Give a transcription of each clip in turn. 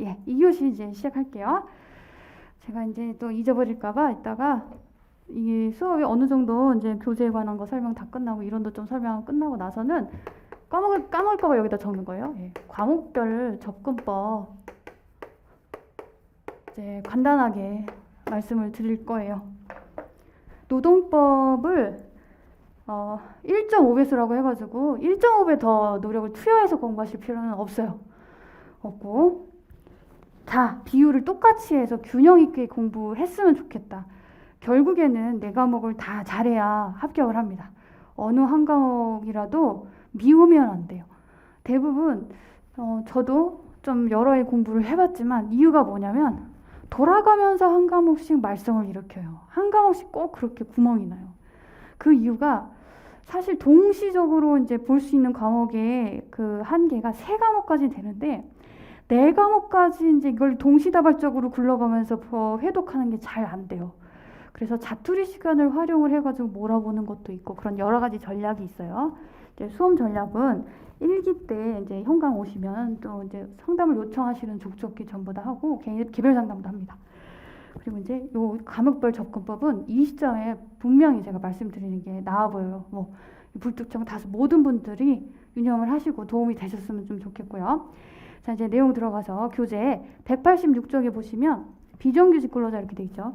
예, 2교시 이제 시작할게요. 제가 이제 또 잊어버릴까봐 이따가 이 수업이 어느 정도 이제 교재에 관한 거 설명 다 끝나고 이론도 좀 설명 끝나고 나서는 까먹을까봐 여기다 적는 거예요. 예, 과목별 접근법 이제 간단하게 말씀을 드릴 거예요. 노동법을 1.5배수라고 해가지고 1.5배 더 노력을 투여해서 공부하실 필요는 없고, 자, 비율을 똑같이 해서 균형 있게 공부했으면 좋겠다. 결국에는 네 과목을 다 잘해야 합격을 합니다. 어느 한 과목이라도 미우면 안 돼요. 대부분 저도 좀 여러 해 공부를 해봤지만 이유가 뭐냐면 돌아가면서 한 과목씩 말썽을 일으켜요. 한 과목씩 꼭 그렇게 구멍이 나요. 그 이유가 사실 동시적으로 이제 볼 수 있는 과목의 그 한계가 3과목까지 되는데 4과목까지 이제 이걸 동시다발적으로 굴러가면서 회독하는 게 잘 안 돼요. 그래서 자투리 시간을 활용을 해가지고 몰아보는 것도 있고 그런 여러 가지 전략이 있어요. 이제 수험 전략은 1기 때 이제 현강 오시면 또 이제 상담을 요청하시는 족족히 전부 다 하고 개별 상담도 합니다. 그리고 이제 요 과목별 접근법은 이 시점에 분명히 제가 말씀드리는 게 나아 보여요. 뭐 불특정 다수 모든 분들이 유념을 하시고 도움이 되셨으면 좀 좋겠고요. 자, 이제 내용 들어가서 교재 186쪽에 보시면 비정규직 근로자 이렇게 돼 있죠.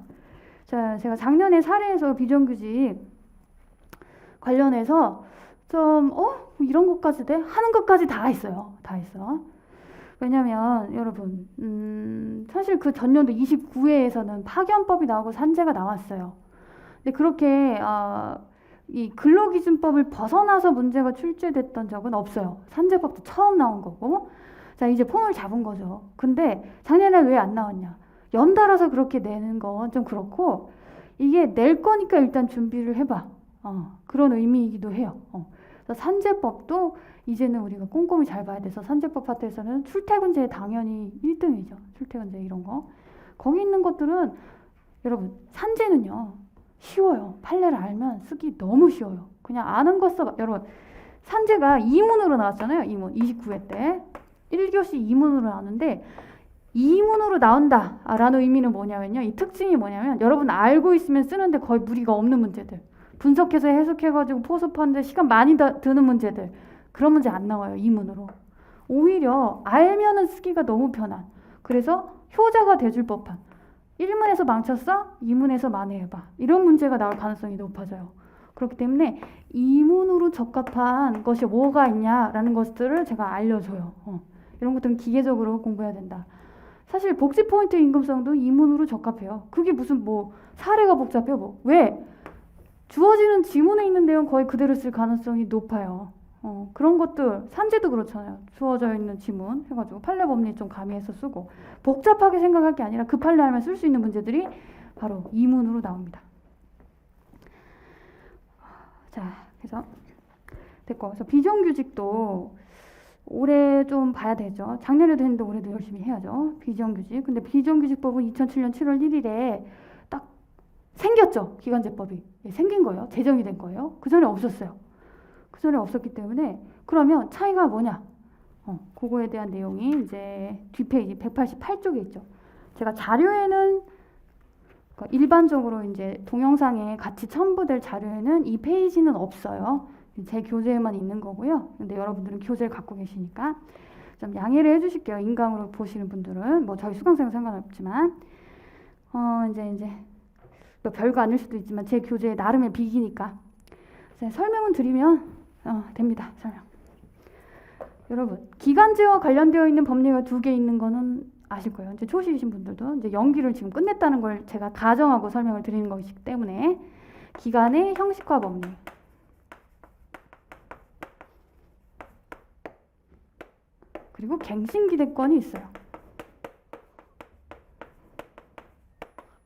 자, 제가 작년에 사례에서 비정규직 관련해서 좀 이런 것까지 돼? 하는 것까지 다 했어요. 다 했어. 왜냐면 여러분 사실 그 전년도 29회에서는 파견법이 나오고 산재가 나왔어요. 근데 그렇게 이 근로기준법을 벗어나서 문제가 출제됐던 적은 없어요. 산재법도 처음 나온 거고. 자, 이제 폼을 잡은 거죠. 근데 작년에 왜 안 나왔냐? 연달아서 그렇게 내는 건 좀 그렇고, 이게 낼 거니까 일단 준비를 해봐. 그런 의미이기도 해요. 그래서 산재법도 이제는 우리가 꼼꼼히 잘 봐야 돼서 산재법 파트에서는 출퇴근제 당연히 1등이죠. 출퇴근제 이런 거. 거기 있는 것들은 여러분 산재는요 쉬워요. 판례를 알면 쓰기 너무 쉬워요. 그냥 아는 거 써. 여러분 산재가 2문으로 나왔잖아요. 2문 29회 때 1교시 2문으로 나왔는데 2문으로 나온다 라는 의미는 뭐냐면요, 이 특징이 뭐냐면 여러분 알고 있으면 쓰는데 거의 무리가 없는 문제들, 분석해서 해석해가지고 포섭하는데 시간 많이 드는 문제들, 그런 문제 안 나와요. 2문으로. 오히려 알면은 쓰기가 너무 편한, 그래서 효자가 돼줄 법한 1문에서 망쳤어? 2문에서 만회해봐, 이런 문제가 나올 가능성이 높아져요. 그렇기 때문에 2문으로 적합한 것이 뭐가 있냐라는 것들을 제가 알려줘요. 이런 것들은 기계적으로 공부해야 된다. 사실 복지 포인트 임금성도 2문으로 적합해요. 그게 무슨 뭐 사례가 복잡해요. 뭐 왜? 주어지는 지문에 있는 내용 거의 그대로 쓸 가능성이 높아요. 그런 것들, 산재도 그렇잖아요. 주어져 있는 지문 해가지고 판례 법리 좀 가미해서 쓰고, 복잡하게 생각할 게 아니라 그 판례 알면 쓸 수 있는 문제들이 바로 2문으로 나옵니다. 자, 그래서 됐고, 그래서 비정규직도 올해 좀 봐야 되죠. 작년에도 했는데 올해도 열심히 해야죠. 비정규직. 근데 비정규직법은 2007년 7월 1일에 딱 생겼죠. 기간제법이. 생긴 거예요. 제정이 된 거예요. 그 전에 없었어요. 그 전에 없었기 때문에 그러면 차이가 뭐냐? 그거에 대한 내용이 이제 뒷페이지 188쪽에 있죠. 제가 자료에는 일반적으로 이제 동영상에 같이 첨부될 자료에는 이 페이지는 없어요. 제 교재에만 있는 거고요. 근데 여러분들은 교재를 갖고 계시니까 좀 양해를 해주실게요. 인강으로 보시는 분들은 뭐 저희 수강생은 상관없지만 이제 뭐 별거 아닐 수도 있지만 제 교재에 나름의 빅이니까 설명은 드리면 됩니다. 설명. 여러분 기간제와 관련되어 있는 법리가 2개 있는 거는 아실 거예요. 이제 초시이신 분들도 이제 연기를 지금 끝냈다는 걸 제가 가정하고 설명을 드리는 것이기 때문에 기간의 형식화 법리, 그리고 갱신기대권이 있어요.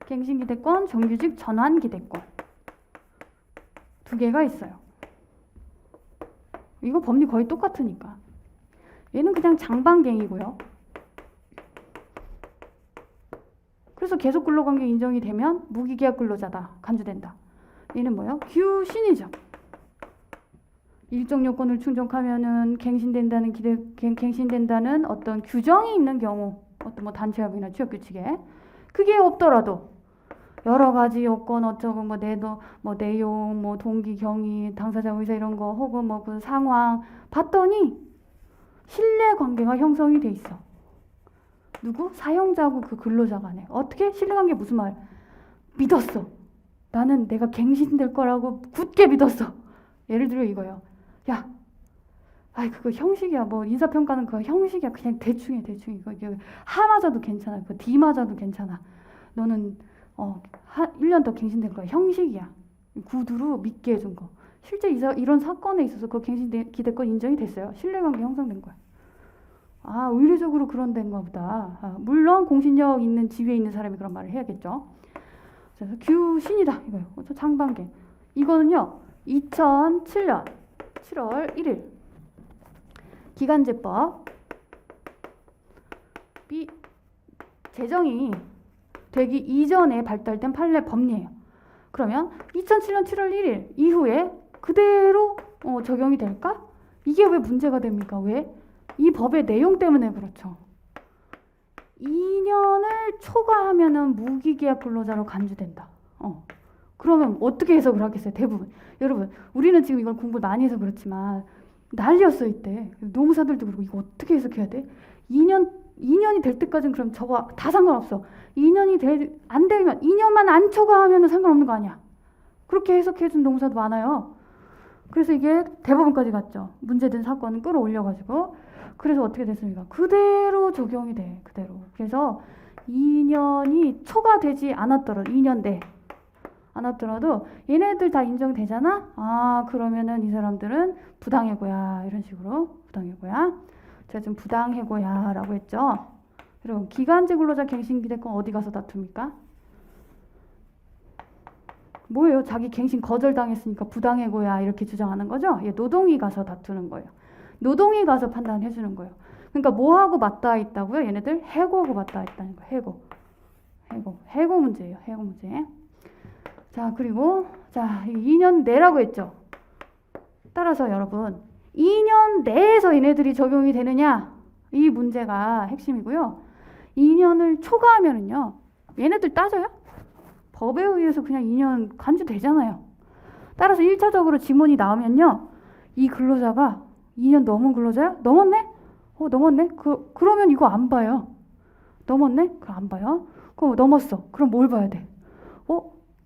갱신기대권, 정규직 전환기대권 2개가 있어요. 이거 법리 거의 똑같으니까. 얘는 그냥 장반갱이고요. 그래서 계속 근로관계 인정이 되면 무기계약 근로자다, 간주된다. 얘는 뭐예요? 규신이죠. 일정 요건을 충족하면은 갱신된다는 어떤 규정이 있는 경우, 어떤 뭐 단체협의나 취업규칙에. 그게 없더라도 여러 가지 요건 어쩌고 뭐 내용 뭐 동기 경위 당사자 의사 이런 거 혹은 뭐 그 상황 봤더니 신뢰관계가 형성이 돼 있어. 누구? 사용자하고 그 근로자 간에. 어떻게? 신뢰관계 무슨 말? 믿었어. 나는 내가 갱신될 거라고 굳게 믿었어. 예를 들어 이거요. 야, 아이 그거 형식이야. 뭐 인사평가는 그거 형식이야. 그냥 대충 이거 하 맞아도 괜찮아. 그 D 맞아도 괜찮아. 너는 1년 더 갱신될 거야. 형식이야. 구두로 믿게 해준 거. 실제 이런 사건에 있어서 그 갱신 기대권 인정이 됐어요. 신뢰관계 형성된 거야. 아, 의례적으로 그런 데인가 보다. 물론 공신력 있는 지위에 있는 사람이 그런 말을 해야겠죠. 그래서 규신이다 이거요. 장반계. 이거는요. 2007년 7월 1일 기간제법이 제정이 되기 이전에 발달된 판례 법리예요. 그러면 2007년 7월 1일 이후에 그대로 적용이 될까? 이게 왜 문제가 됩니까? 왜? 이 법의 내용 때문에 그렇죠. 2년을 초과하면은 무기계약 근로자로 간주된다. 그러면 어떻게 해석을 하겠어요? 대부분. 여러분, 우리는 지금 이걸 공부를 많이 해서 그렇지만 난리였어 이때. 노무사들도 그러고 이거 어떻게 해석해야 돼? 2년이 될 때까지는 그럼 저거 다 상관없어. 2년이 안 되면 2년만 안 초과하면 상관없는 거 아니야. 그렇게 해석해준 노무사도 많아요. 그래서 이게 대법원까지 갔죠. 문제된 사건을 끌어올려가지고. 그래서 어떻게 됐습니까? 그대로 적용이 돼. 그대로. 그래서 2년이 초과되지 않았더라도 2년 내 않았더라도 얘네들 다 인정되잖아? 아 그러면은 이 사람들은 부당해고야. 이런 식으로 부당해고야. 제가 지금 부당해고야 라고 했죠. 여러분 기간제 근로자 갱신기대권 어디 가서 다툽니까? 뭐예요? 자기 갱신 거절당했으니까 부당해고야 이렇게 주장하는 거죠? 예, 노동위 가서 다투는 거예요. 노동위 가서 판단해 주는 거예요. 그러니까 뭐하고 맞닿아 있다고요? 얘네들 해고하고 맞닿아 있다는 거예요. 해고 문제예요. 해고 문제. 자 그리고 자 2년 내라고 했죠. 따라서 여러분 2년 내에서 얘네들이 적용이 되느냐 이 문제가 핵심이고요. 2년을 초과하면은요 얘네들 따져요? 법에 의해서 그냥 2년 간주되잖아요. 따라서 1차적으로 지문이 나오면요 이 근로자가 2년 넘은 근로자야? 넘었네? 넘었네? 그러면 이거 안 봐요. 넘었네? 그럼 안 봐요. 그럼 넘었어. 그럼 뭘 봐야 돼?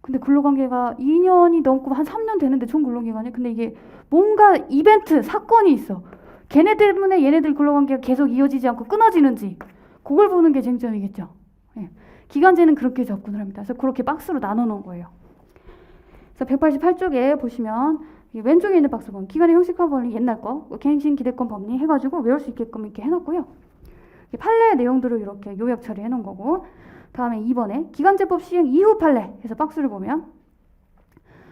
근데 근로관계가 2년이 넘고 한 3년 되는데 총 근로기간이 근데 이게 뭔가 이벤트, 사건이 있어. 걔네 때문에 얘네들 근로관계가 계속 이어지지 않고 끊어지는지 그걸 보는 게 쟁점이겠죠. 예. 기간제는 그렇게 접근을 합니다. 그래서 그렇게 박스로 나눠 놓은 거예요. 그래서 188쪽에 보시면 왼쪽에 있는 박스 보면 기간의 형식화 법리 옛날 거 갱신 기대권 법리 해가지고 외울 수 있게끔 이렇게 해놨고요. 판례 내용들을 이렇게 요약 처리해 놓은 거고 다음에 2번에 기간제법 시행 이후 판례 해서 박스를 보면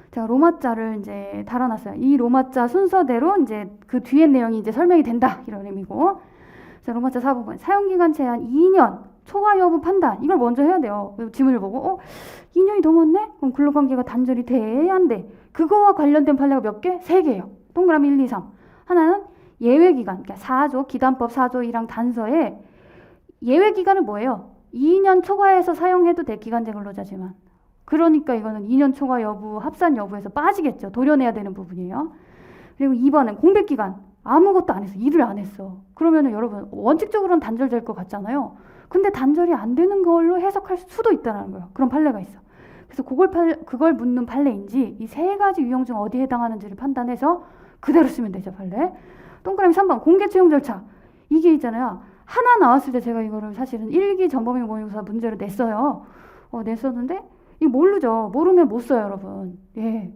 제가 로마자를 이제 달아놨어요. 이 로마자 순서대로 이제 그 뒤에 내용이 이제 설명이 된다 이런 의미고. 자 로마자 4부분 사용기간 제한 2년 초과 여부 판단 이걸 먼저 해야 돼요. 지문을 보고 2년이 넘었네? 그럼 근로관계가 단절이 돼야 안 돼. 그거와 관련된 판례가 몇 개? 3개예요. 동그라미 1, 2, 3. 하나는 예외기간, 그러니까 4조 기단법 4조 1항 단서에 예외기간은 뭐예요? 2년 초과해서 사용해도 돼. 기간제 근로자지만. 그러니까 이거는 2년 초과 여부, 합산 여부에서 빠지겠죠. 도려내야 되는 부분이에요. 그리고 2번은 공백기간. 아무것도 안 했어. 일을 안 했어. 그러면은 여러분 원칙적으로는 단절될 것 같잖아요. 근데 단절이 안 되는 걸로 해석할 수도 있다는 거예요. 그런 판례가 있어. 그래서 그걸 묻는 판례인지 이 3가지 유형 중 어디에 해당하는지를 판단해서 그대로 쓰면 되죠. 판례. 동그라미 3번 공개 채용 절차. 이게 있잖아요. 하나 나왔을 때 제가 이거를 사실은 1기 전범위 모의고사 문제로 냈어요. 냈었는데 이거 모르죠. 모르면 못 써요, 여러분. 예.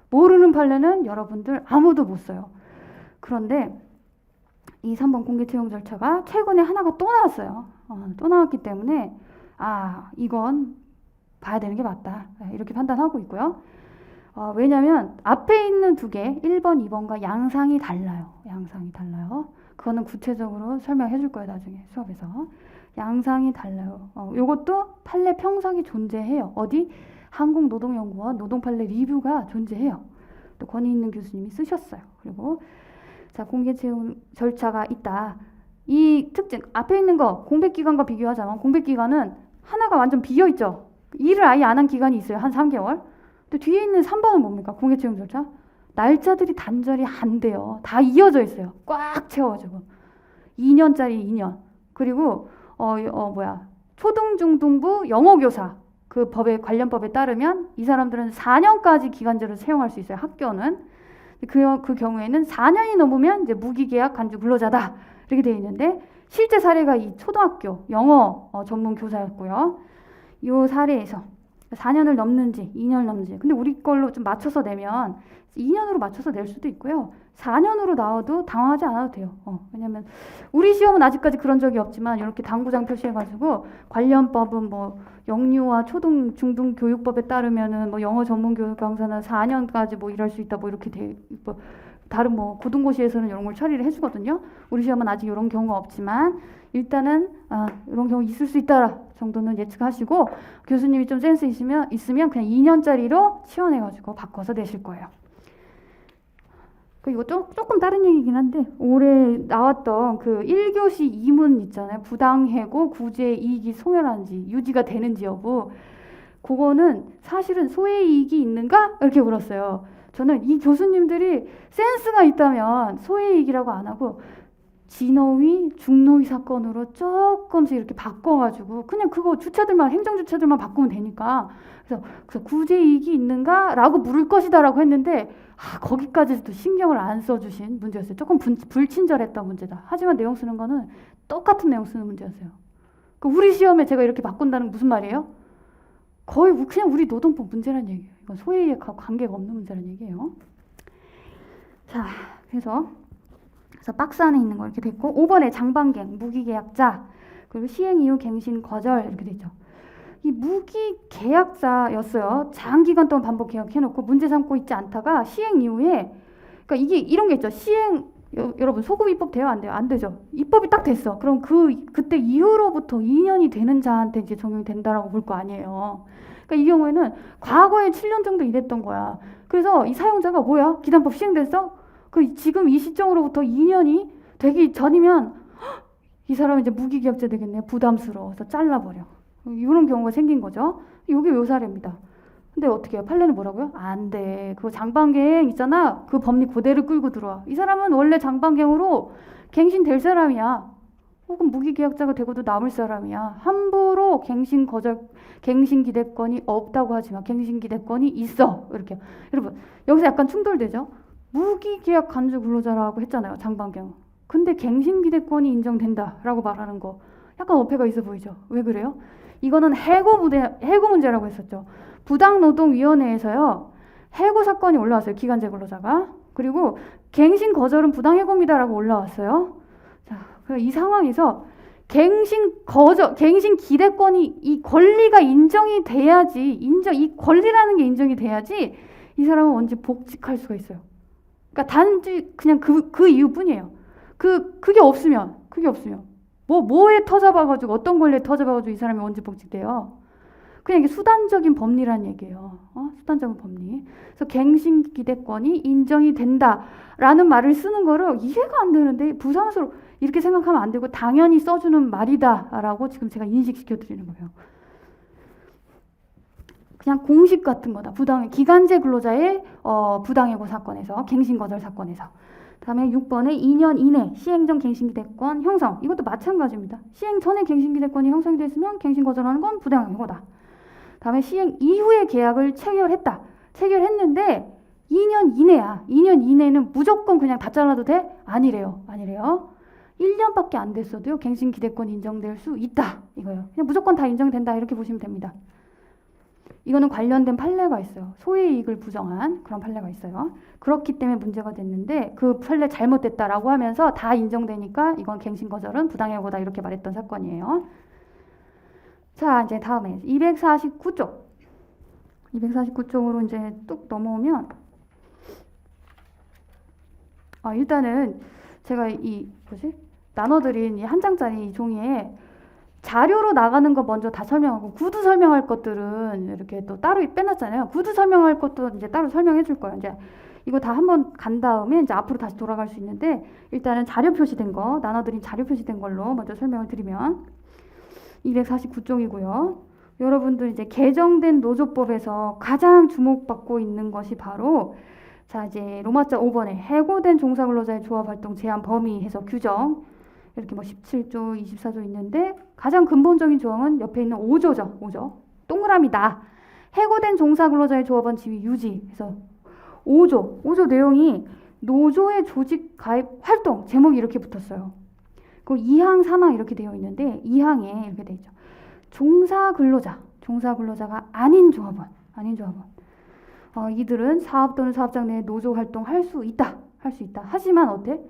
모르는 판례는 여러분들 아무도 못 써요. 그런데 이 3번 공개 채용 절차가 최근에 하나가 또 나왔어요. 또 나왔기 때문에 이건 봐야 되는 게 맞다. 이렇게 판단하고 있고요. 왜냐면 앞에 있는 2개 1번, 2번과 양상이 달라요. 양상이 달라요. 그거는 구체적으로 설명해 줄 거예요. 나중에 수업에서. 양상이 달라요. 요것도 판례 평석이 존재해요. 어디? 한국노동연구원 노동판례 리뷰가 존재해요. 또 권위 있는 교수님이 쓰셨어요. 그리고 자 공개 채용 절차가 있다. 이 특징, 앞에 있는 거 공백기간과 비교하자면 공백기간은 하나가 완전 비어있죠. 일을 아예 안 한 기간이 있어요. 한 3개월. 근데 뒤에 있는 3번은 뭡니까? 공개채용 절차. 날짜들이 단절이 안 돼요. 다 이어져 있어요. 꽉 채워가지고. 2년짜리 2년. 그리고 초등중등부 영어교사. 그 관련 법에 따르면 이 사람들은 4년까지 기간제로 채용할 수 있어요. 학교는. 그 경우에는 4년이 넘으면 이제 무기계약 간주 근로자다. 이렇게 되어 있는데 실제 사례가 이 초등학교 영어 전문 교사였고요. 이 사례에서 4년을 넘는지 2년을 넘는지 근데 우리 걸로 좀 맞춰서 내면 2년으로 맞춰서 낼 수도 있고요. 4년으로 나와도 당황하지 않아도 돼요. 왜냐면 우리 시험은 아직까지 그런 적이 없지만 이렇게 당구장 표시해가지고 관련법은 뭐 영유아 초등 중등 교육법에 따르면은 뭐 영어 전문 교육 강사는 4년까지 뭐 일할 수 있다 뭐 이렇게 다른 뭐 고등고시에서는 이런 걸 처리를 해주거든요. 우리 시험은 아직 이런 경우가 없지만 일단은 이런 경우 있을 수 있다 정도는 예측하시고 교수님이 좀 센스 있으면 그냥 2년짜리로 치환해가지고 바꿔서 내실 거예요. 이거 조금 다른 얘기긴 한데 올해 나왔던 그 1교시 2문 있잖아요. 부당해고 구제 이익이 소멸하는지 유지가 되는지 여부. 그거는 사실은 소외이익이 있는가? 이렇게 물었어요. 저는 이 교수님들이 센스가 있다면 소외이익이라고 안 하고 진어위, 중노위 사건으로 조금씩 이렇게 바꿔가지고 그냥 그거 행정주체들만 바꾸면 되니까 그래서 구제이익이 있는가라고 물을 것이다라고 했는데 거기까지도 신경을 안 써주신 문제였어요. 조금 불친절했던 문제다. 하지만 내용 쓰는 거는 똑같은 내용 쓰는 문제였어요. 우리 시험에 제가 이렇게 바꾼다는 게 무슨 말이에요? 거의 그냥 우리 노동법 문제란 얘기예요. 이건 소외이익하고 관계가 없는 문제란 얘기예요. 자, 그래서 박스 안에 있는 거 이렇게 됐고 5번에 장반갱, 무기계약자, 그리고 시행 이후 갱신 거절 이렇게 되죠. 이 무기계약자였어요. 장기간 동안 반복 계약해놓고 문제 삼고 있지 않다가 시행 이후에 그러니까 이게 이런 게 있죠. 여러분 소급 입법 돼요? 안 돼요? 안 되죠. 입법이 딱 됐어. 그럼 그때 이후로부터 2년이 되는 자한테 이제 적용이 된다라고 볼 거 아니에요. 그러니까 이 경우에는 과거에 7년 정도 일했던 거야. 그래서 이 사용자가 뭐야? 기단법 시행됐어? 지금 이 시점으로부터 2년이 되기 전이면 이 사람은 이제 무기계약자 되겠네. 부담스러워서 잘라버려. 이런 경우가 생긴 거죠. 이게 요 사례입니다. 근데 어떻게 해요? 판례는 뭐라고요? 안 돼. 그거 장반갱 있잖아. 그 법리 그대로 끌고 들어와. 이 사람은 원래 장반갱으로 갱신될 사람이야. 혹은 무기계약자가 되고도 남을 사람이야. 함부로 갱신기대권이 없다고 하지만 갱신기대권이 있어. 이렇게. 여러분 여기서 약간 충돌되죠? 무기계약 간주 근로자라고 했잖아요. 장반경. 근데 갱신기대권이 인정된다라고 말하는 거 약간 어폐가 있어 보이죠? 왜 그래요? 이거는 해고 문제라고 했었죠. 부당노동위원회에서요. 해고 사건이 올라왔어요. 기간제 근로자가. 그리고 갱신 거절은 부당해고입니다라고 올라왔어요. 자, 이 상황에서 갱신 기대권이 이 권리가 인정이 돼야지 이 권리라는 게 인정이 돼야지 이 사람은 언제 복직할 수가 있어요. 그러니까 단지 그냥 그 이유뿐이에요. 그게 없으면 뭐에 터잡아가지고 어떤 권리에 터잡아가지고 이 사람이 언제 복직돼요? 그냥 이게 수단적인 법리라는 얘기예요. 수단적인 법리. 그래서 갱신기대권이 인정이 된다라는 말을 쓰는 거를 이해가 안 되는데 부산으로 이렇게 생각하면 안 되고 당연히 써주는 말이다라고 지금 제가 인식시켜 드리는 거예요. 그냥 공식 같은 거다. 기간제 근로자의 부당해고 사건에서 갱신거절 사건에서. 다음에 6번에 2년 이내 시행 전 갱신기대권 형성. 이것도 마찬가지입니다. 시행 전에 갱신기대권이 형성이 됐으면 갱신거절하는 건 부당해고다. 다음에 시행 이후에 계약을 체결했는데 2년 이내야. 2년 이내는 무조건 그냥 다 잘라도 돼? 아니래요. 1년밖에 안 됐어도요. 갱신기대권 인정될 수 있다. 이거예요. 그냥 무조건 다 인정된다. 이렇게 보시면 됩니다. 이거는 관련된 판례가 있어요. 소외이익을 부정한 그런 판례가 있어요. 그렇기 때문에 문제가 됐는데 그 판례 잘못됐다라고 하면서 다 인정되니까 이건 갱신거절은 부당해고다 이렇게 말했던 사건이에요. 자, 이제 다음에 249쪽. 249쪽으로 이제 뚝 넘어오면 일단은 제가 나눠드린 이 한 장짜리 종이에 자료로 나가는 거 먼저 다 설명하고 구두 설명할 것들은 이렇게 또 따로 빼놨잖아요. 구두 설명할 것도 이제 따로 설명해 줄 거예요. 이제 이거 다 한번 간 다음에 이제 앞으로 다시 돌아갈 수 있는데 일단은 자료 표시된 거, 나눠드린 자료 표시된 걸로 먼저 설명을 드리면 249쪽이고요. 여러분들 이제 개정된 노조법에서 가장 주목받고 있는 것이 바로 자 이제 로마자 5번에 해고된 종사근로자의 조합활동 제한 범위 해서 규정 이렇게 뭐 17조, 24조 있는데 가장 근본적인 조항은 옆에 있는 5조죠. 5조. 동그라미다. 해고된 종사근로자의 조합원 지위 유지 해서 5조 내용이 노조의 조직 가입 활동 제목이 이렇게 붙었어요. 그 2항, 3항 이렇게 되어 있는데 2항에 이렇게 되어 있죠. 종사근로자가 아닌 조합원. 이들은 사업 또는 사업장 내에 노조 활동할 수 있다. 하지만 어때?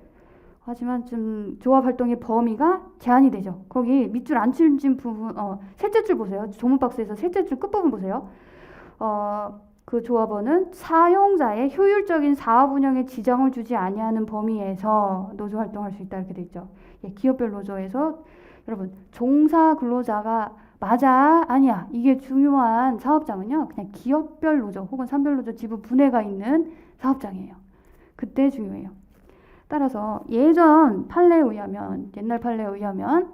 하지만 좀 조합 활동의 범위가 제한이 되죠. 거기 밑줄 안 칠진 부분, 셋째 줄 보세요. 조문 박스에서 셋째 줄 끝부분 보세요. 그 조합원은 사용자의 효율적인 사업 운영에 지장을 주지 아니하는 범위에서 노조 활동할 수 있다 이렇게 돼 있죠. 예, 기업별 노조에서 여러분 종사 근로자가 맞아 아니야 이게 중요한 사업장은요 그냥 기업별 노조 혹은 산별 노조 지부 분해가 있는 사업장이에요. 그때 중요해요. 따라서 예전 판례에 의하면 옛날 판례에 의하면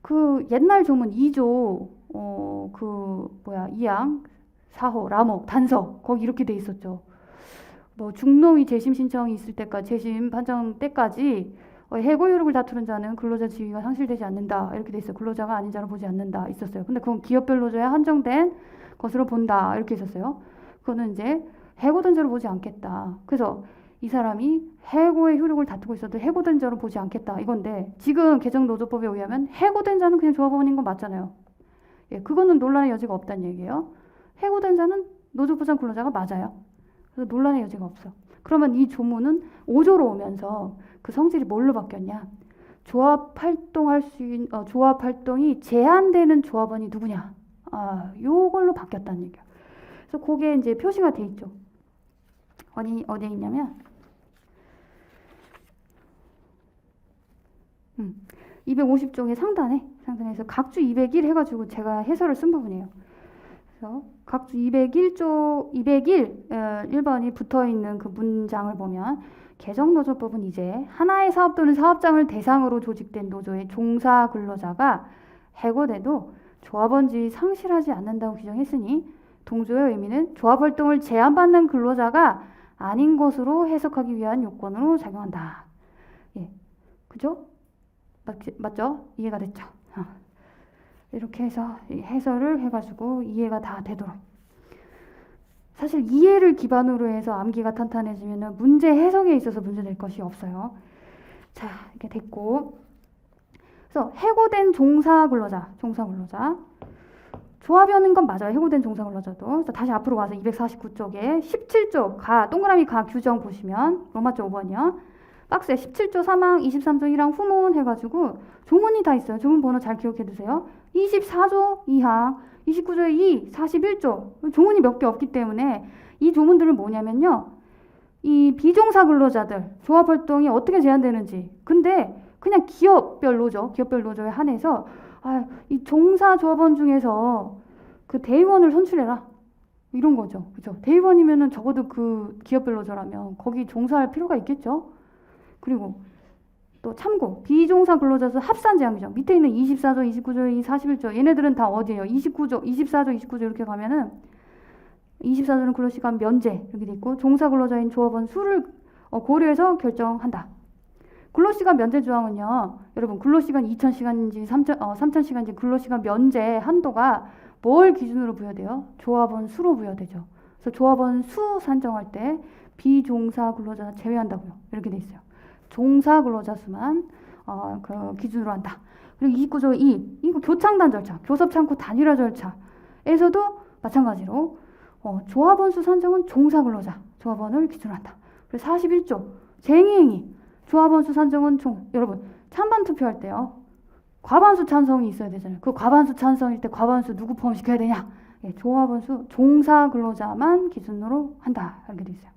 그 옛날 조문 2조 2항 4호 라목 단서 거기 이렇게 돼 있었죠. 뭐 중노위 재심 신청이 있을 때까지 재심 판정 때까지 해고 효력을 다투는 자는 근로자 지위가 상실되지 않는다 이렇게 돼 있어요. 근로자가 아닌 자로 보지 않는다 있었어요. 근데 그건 기업별 노조에 한정된 것으로 본다 이렇게 있었어요. 그거는 이제 해고된 자로 보지 않겠다. 그래서 이 사람이 해고의 효력을 다투고 있어도 해고된 자로 보지 않겠다 이건데 지금 개정노조법에 의하면 해고된 자는 그냥 조합원인 건 맞잖아요. 예, 그거는 논란의 여지가 없다는 얘기예요. 해고된 자는 노조부장 근로자가 맞아요. 그래서 논란의 여지가 없어. 그러면 이 조문은 5조로 오면서 그 성질이 뭘로 바뀌었냐? 조합 활동이 제한되는 조합원이 누구냐? 요걸로 바뀌었다는 얘기야. 그래서 그게 이제 표시가 돼 있죠. 어디에 있냐면 250쪽의 상단에서 각주 201 해가지고 제가 해설을 쓴 부분이에요. 그래서 각주 201조 1번이 붙어있는 그 문장을 보면 개정노조법은 이제 하나의 사업 또는 사업장을 대상으로 조직된 노조의 종사 근로자가 해고돼도 조합원 지위 상실하지 않는다고 규정했으니 동조의 의미는 조합 활동을 제한받는 근로자가 아닌 것으로 해석하기 위한 요건으로 작용한다. 예, 그죠? 맞죠? 이해가 됐죠? 이렇게 해서 해설을 해가지고 이해가 다 되도록. 사실 이해를 기반으로 해서 암기가 탄탄해지면 문제 해석에 있어서 문제될 것이 없어요. 자, 이렇게 됐고. 그래서 해고된 종사 근로자. 조합원인 건 맞아요. 해고된 종사 근로자도. 다시 앞으로 와서 249쪽에 17조 동그라미 가 규정 보시면 로마자 5번이요. 박스에 17조 3항, 23조 1항 후문 해가지고 조문이 다 있어요. 조문 번호 잘 기억해 두세요. 24조 2항, 29조의 2, 41조 조문이 몇 개 없기 때문에 이 조문들은 뭐냐면요. 이 비종사 근로자들 조합 활동이 어떻게 제한되는지 근데 그냥 기업별 노조에 한해서 이 종사 조합원 중에서 그 대의원을 선출해라 이런 거죠. 그죠? 대의원이면은 적어도 그 기업별 노조라면 거기 종사할 필요가 있겠죠. 그리고 또 참고 비종사 근로자수 합산 제한 규정 밑에 있는 24조, 29조, 41조 얘네들은 다 어디예요? 24조, 29조 이렇게 가면은 24조는 근로시간 면제 이렇게 돼 있고 종사 근로자인 조합원 수를 고려해서 결정한다. 근로시간 면제 조항은요. 여러분 근로시간 2,000시간인지 3,000시간인지 근로시간 면제 한도가 뭘 기준으로 부여돼요? 조합원 수로 부여되죠. 그래서 조합원 수 산정할 때 비종사 근로자 제외한다고요. 이렇게 돼 있어요. 종사 근로자 수만 그 기준으로 한다. 그리고 29조 2 이거 교창단 절차, 교섭창구 단일화 절차에서도 마찬가지로 조합원 수 산정은 종사 근로자 조합원을 기준으로 한다. 그리고 41조 쟁의행위 조합원 수 산정은 여러분 찬반 투표할 때요. 과반수 찬성이 있어야 되잖아요. 그 과반수 찬성일 때 과반수 누구 포함시켜야 되냐? 예, 조합원 수 종사 근로자만 기준으로 한다. 이렇게 돼 있어요.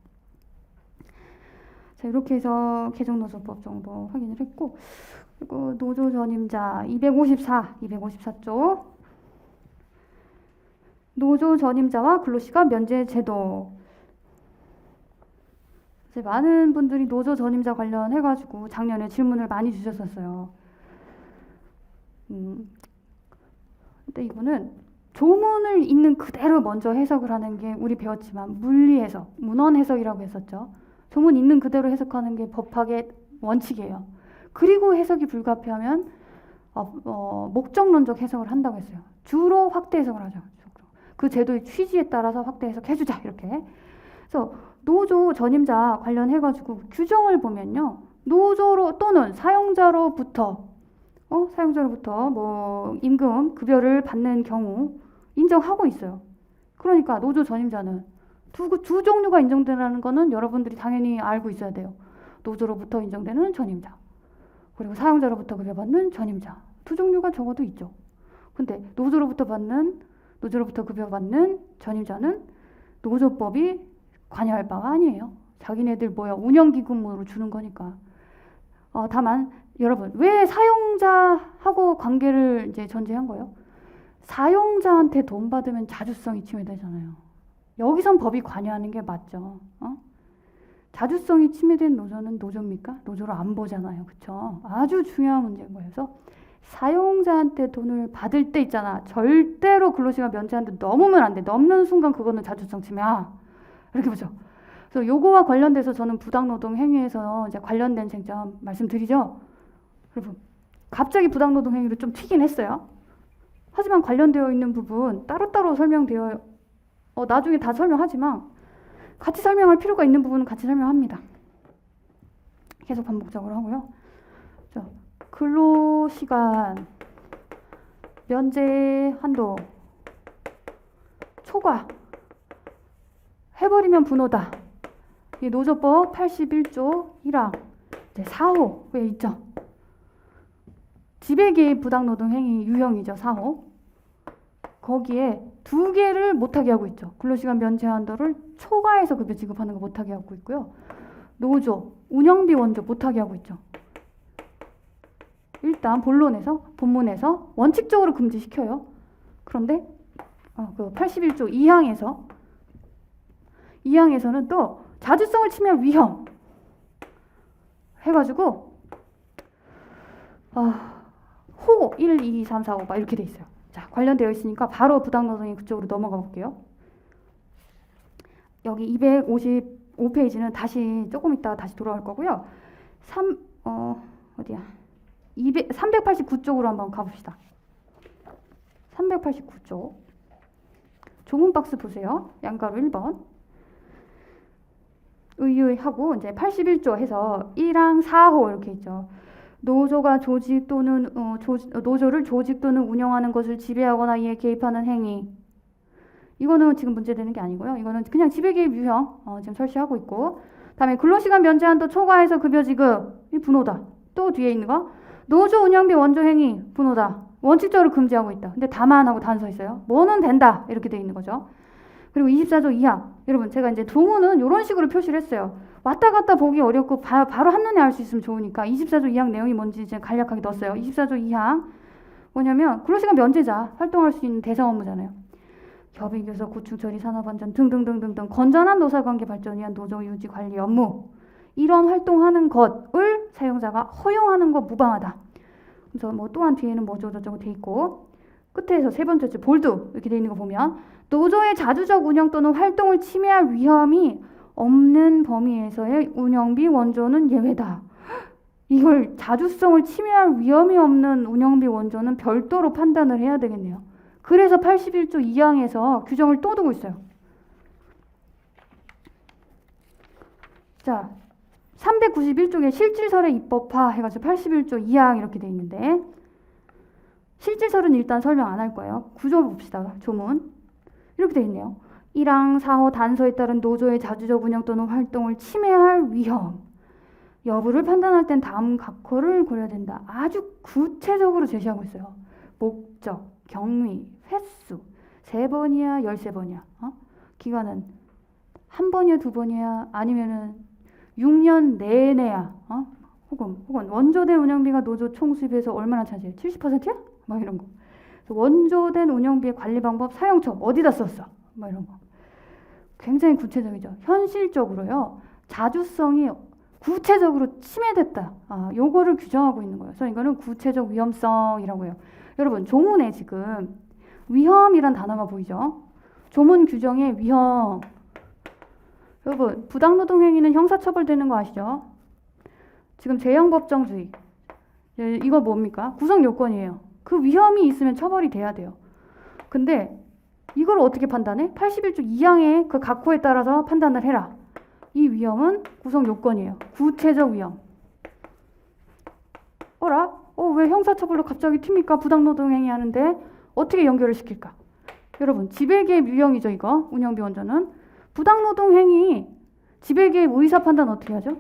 자, 이렇게 해서 개정노조법 정도 확인을 했고 그리고 노조 전임자 254조 노조 전임자와 근로시간 면제 제도 이제 많은 분들이 노조 전임자 관련해가지고 작년에 질문을 많이 주셨었어요. 근데 이거는 조문을 있는 그대로 먼저 해석을 하는 게 우리 배웠지만 물리 해석, 문헌 해석이라고 했었죠. 조문 있는 그대로 해석하는 게 법학의 원칙이에요. 그리고 해석이 불가피하면 목적론적 해석을 한다고 했어요. 주로 확대 해석을 하죠. 그 제도의 취지에 따라서 확대 해석해주자 이렇게. 그래서 노조 전임자 관련해가지고 규정을 보면요, 노조로 또는 사용자로부터 뭐 임금 급여를 받는 경우 인정하고 있어요. 그러니까 노조 전임자는 두 종류가 인정되는 거는 여러분들이 당연히 알고 있어야 돼요. 노조로부터 인정되는 전임자, 그리고 사용자로부터 급여받는 전임자, 두 종류가 적어도 있죠. 근데 노조로부터 급여받는 전임자는 노조법이 관여할 바가 아니에요. 자기네들 운영기금으로 주는 거니까. 다만 여러분, 왜 사용자하고 관계를 이제 전제한 거예요? 사용자한테 돈 받으면 자주성이 침해되잖아요. 여기선 법이 관여하는 게 맞죠. 자주성이 침해된 노조는 노조입니까? 노조로 안 보잖아요. 그쵸? 아주 중요한 문제인 거예요. 그래서 사용자한테 돈을 받을 때 있잖아. 절대로 근로시간 면제하는데 넘으면 안 돼. 넘는 순간 그거는 자주성 침해야. 이렇게 보죠. 그래서 요거와 관련돼서 저는 부당노동 행위에서 이제 관련된 쟁점 말씀드리죠. 여러분, 갑자기 부당노동 행위로 좀 튀긴 했어요. 하지만 관련되어 있는 부분 따로따로 설명되어 나중에 다 설명하지만 같이 설명할 필요가 있는 부분은 같이 설명합니다. 계속 반복적으로 하고요. 자, 근로시간 면제 한도 초과 해버리면 분호다. 이 노조법 81조 1항 4호에 있죠. 지배개입 부당노동 행위 유형이죠. 4호. 거기에 두 개를 못하게 하고 있죠. 근로시간 면제 한도를 초과해서 급여 지급하는 거 못하게 하고 있고요. 노조, 운영비 원조 못하게 하고 있죠. 일단 본문에서 원칙적으로 금지시켜요. 그런데 그 81조 2항에서는 또 자주성을 침해할 위험 해가지고 호 1, 2, 3, 4, 5 막 이렇게 돼 있어요. 자, 관련되어 있으니까 바로 부당노동이 그쪽으로 넘어가 볼게요. 여기 255페이지는 다시 조금 있다가 다시 돌아올 거고요. 389쪽으로 한번 가봅시다. 389쪽. 조문 박스 보세요. 양가로 1번. 의의하고 이제 81조 해서 1항 4호 이렇게 있죠. 노조가 조직 또는 노조를 조직 또는 운영하는 것을 지배하거나 이에 개입하는 행위. 이거는 지금 문제되는 게 아니고요. 이거는 그냥 지배개입 유형 지금 설치하고 있고. 다음에 근로시간 면제 한도 초과해서 급여 지급. 이 분호다. 또 뒤에 있는 거. 노조 운영비 원조 행위 분호다. 원칙적으로 금지하고 있다. 근데 다만 하고 단서 있어요. 뭐는 된다. 이렇게 돼 있는 거죠. 그리고 24조 2항. 여러분, 제가 이제 조문은 이런 식으로 표시를 했어요. 왔다 갔다 보기 어렵고 바로 한눈에 알 수 있으면 좋으니까 24조 2항 내용이 뭔지 이제 간략하게 넣었어요. 24조 2항 뭐냐면 근로시간 면제자 활동할 수 있는 대상 업무잖아요. 협의 교섭, 구축 처리, 산업안전 등등등등등 건전한 노사관계 발전을 위한 노조 유지 관리 업무, 이런 활동하는 것을 사용자가 허용하는 거 무방하다. 그래서 뭐 또한 뒤에는 뭐 저쩌고 돼 있고, 끝에서 세 번째 줄 볼드 이렇게 돼 있는 거 보면 노조의 자주적 운영 또는 활동을 침해할 위험이 없는 범위에서의 운영비 원조는 예외다. 이걸 자주성을 침해할 위험이 없는 운영비 원조는 별도로 판단을 해야 되겠네요. 그래서 81조 2항에서 규정을 또 두고 있어요. 자, 391쪽에 실질설의 입법화 해가지고 81조 2항 이렇게 돼 있는데, 실질설은 일단 설명 안 할 거예요. 구조 봅시다. 조문 이렇게 돼 있네요. 1항 4호 단서에 따른 노조의 자주적 운영 또는 활동을 침해할 위험 여부를 판단할 땐 다음 각호를 고려해야 된다. 아주 구체적으로 제시하고 있어요. 목적, 경위, 횟수 3번이야 13번이야 기간은 1번이야 2번이야 아니면은 6년 내내야 혹은 원조된 운영비가 노조 총 수입에서 얼마나 차지해? 70%야? 막 이런 거. 원조된 운영비의 관리 방법 사용처 어디다 썼어? 막 이런 거. 굉장히 구체적이죠. 현실적으로요. 자주성이 구체적으로 침해됐다. 요거를 규정하고 있는 거예요. 그래서 이거는 구체적 위험성이라고 해요. 여러분, 조문에 지금 위험이란 단어가 보이죠? 조문 규정의 위험. 여러분, 부당노동행위는 형사처벌되는 거 아시죠? 지금 재형법정주의. 이거 뭡니까? 구성요건이에요. 그 위험이 있으면 처벌이 돼야 돼요. 근데 이걸 어떻게 판단해? 81조 2항의 그 각호에 따라서 판단을 해라. 이 위험은 구성요건이에요. 구체적 위험. 왜 형사처벌로 갑자기 튑니까? 부당노동행위 하는데 어떻게 연결을 시킬까? 여러분, 지배개입 유형이죠, 이거. 운영비 원조는. 부당노동행위, 지배개입 의사 판단 어떻게 하죠?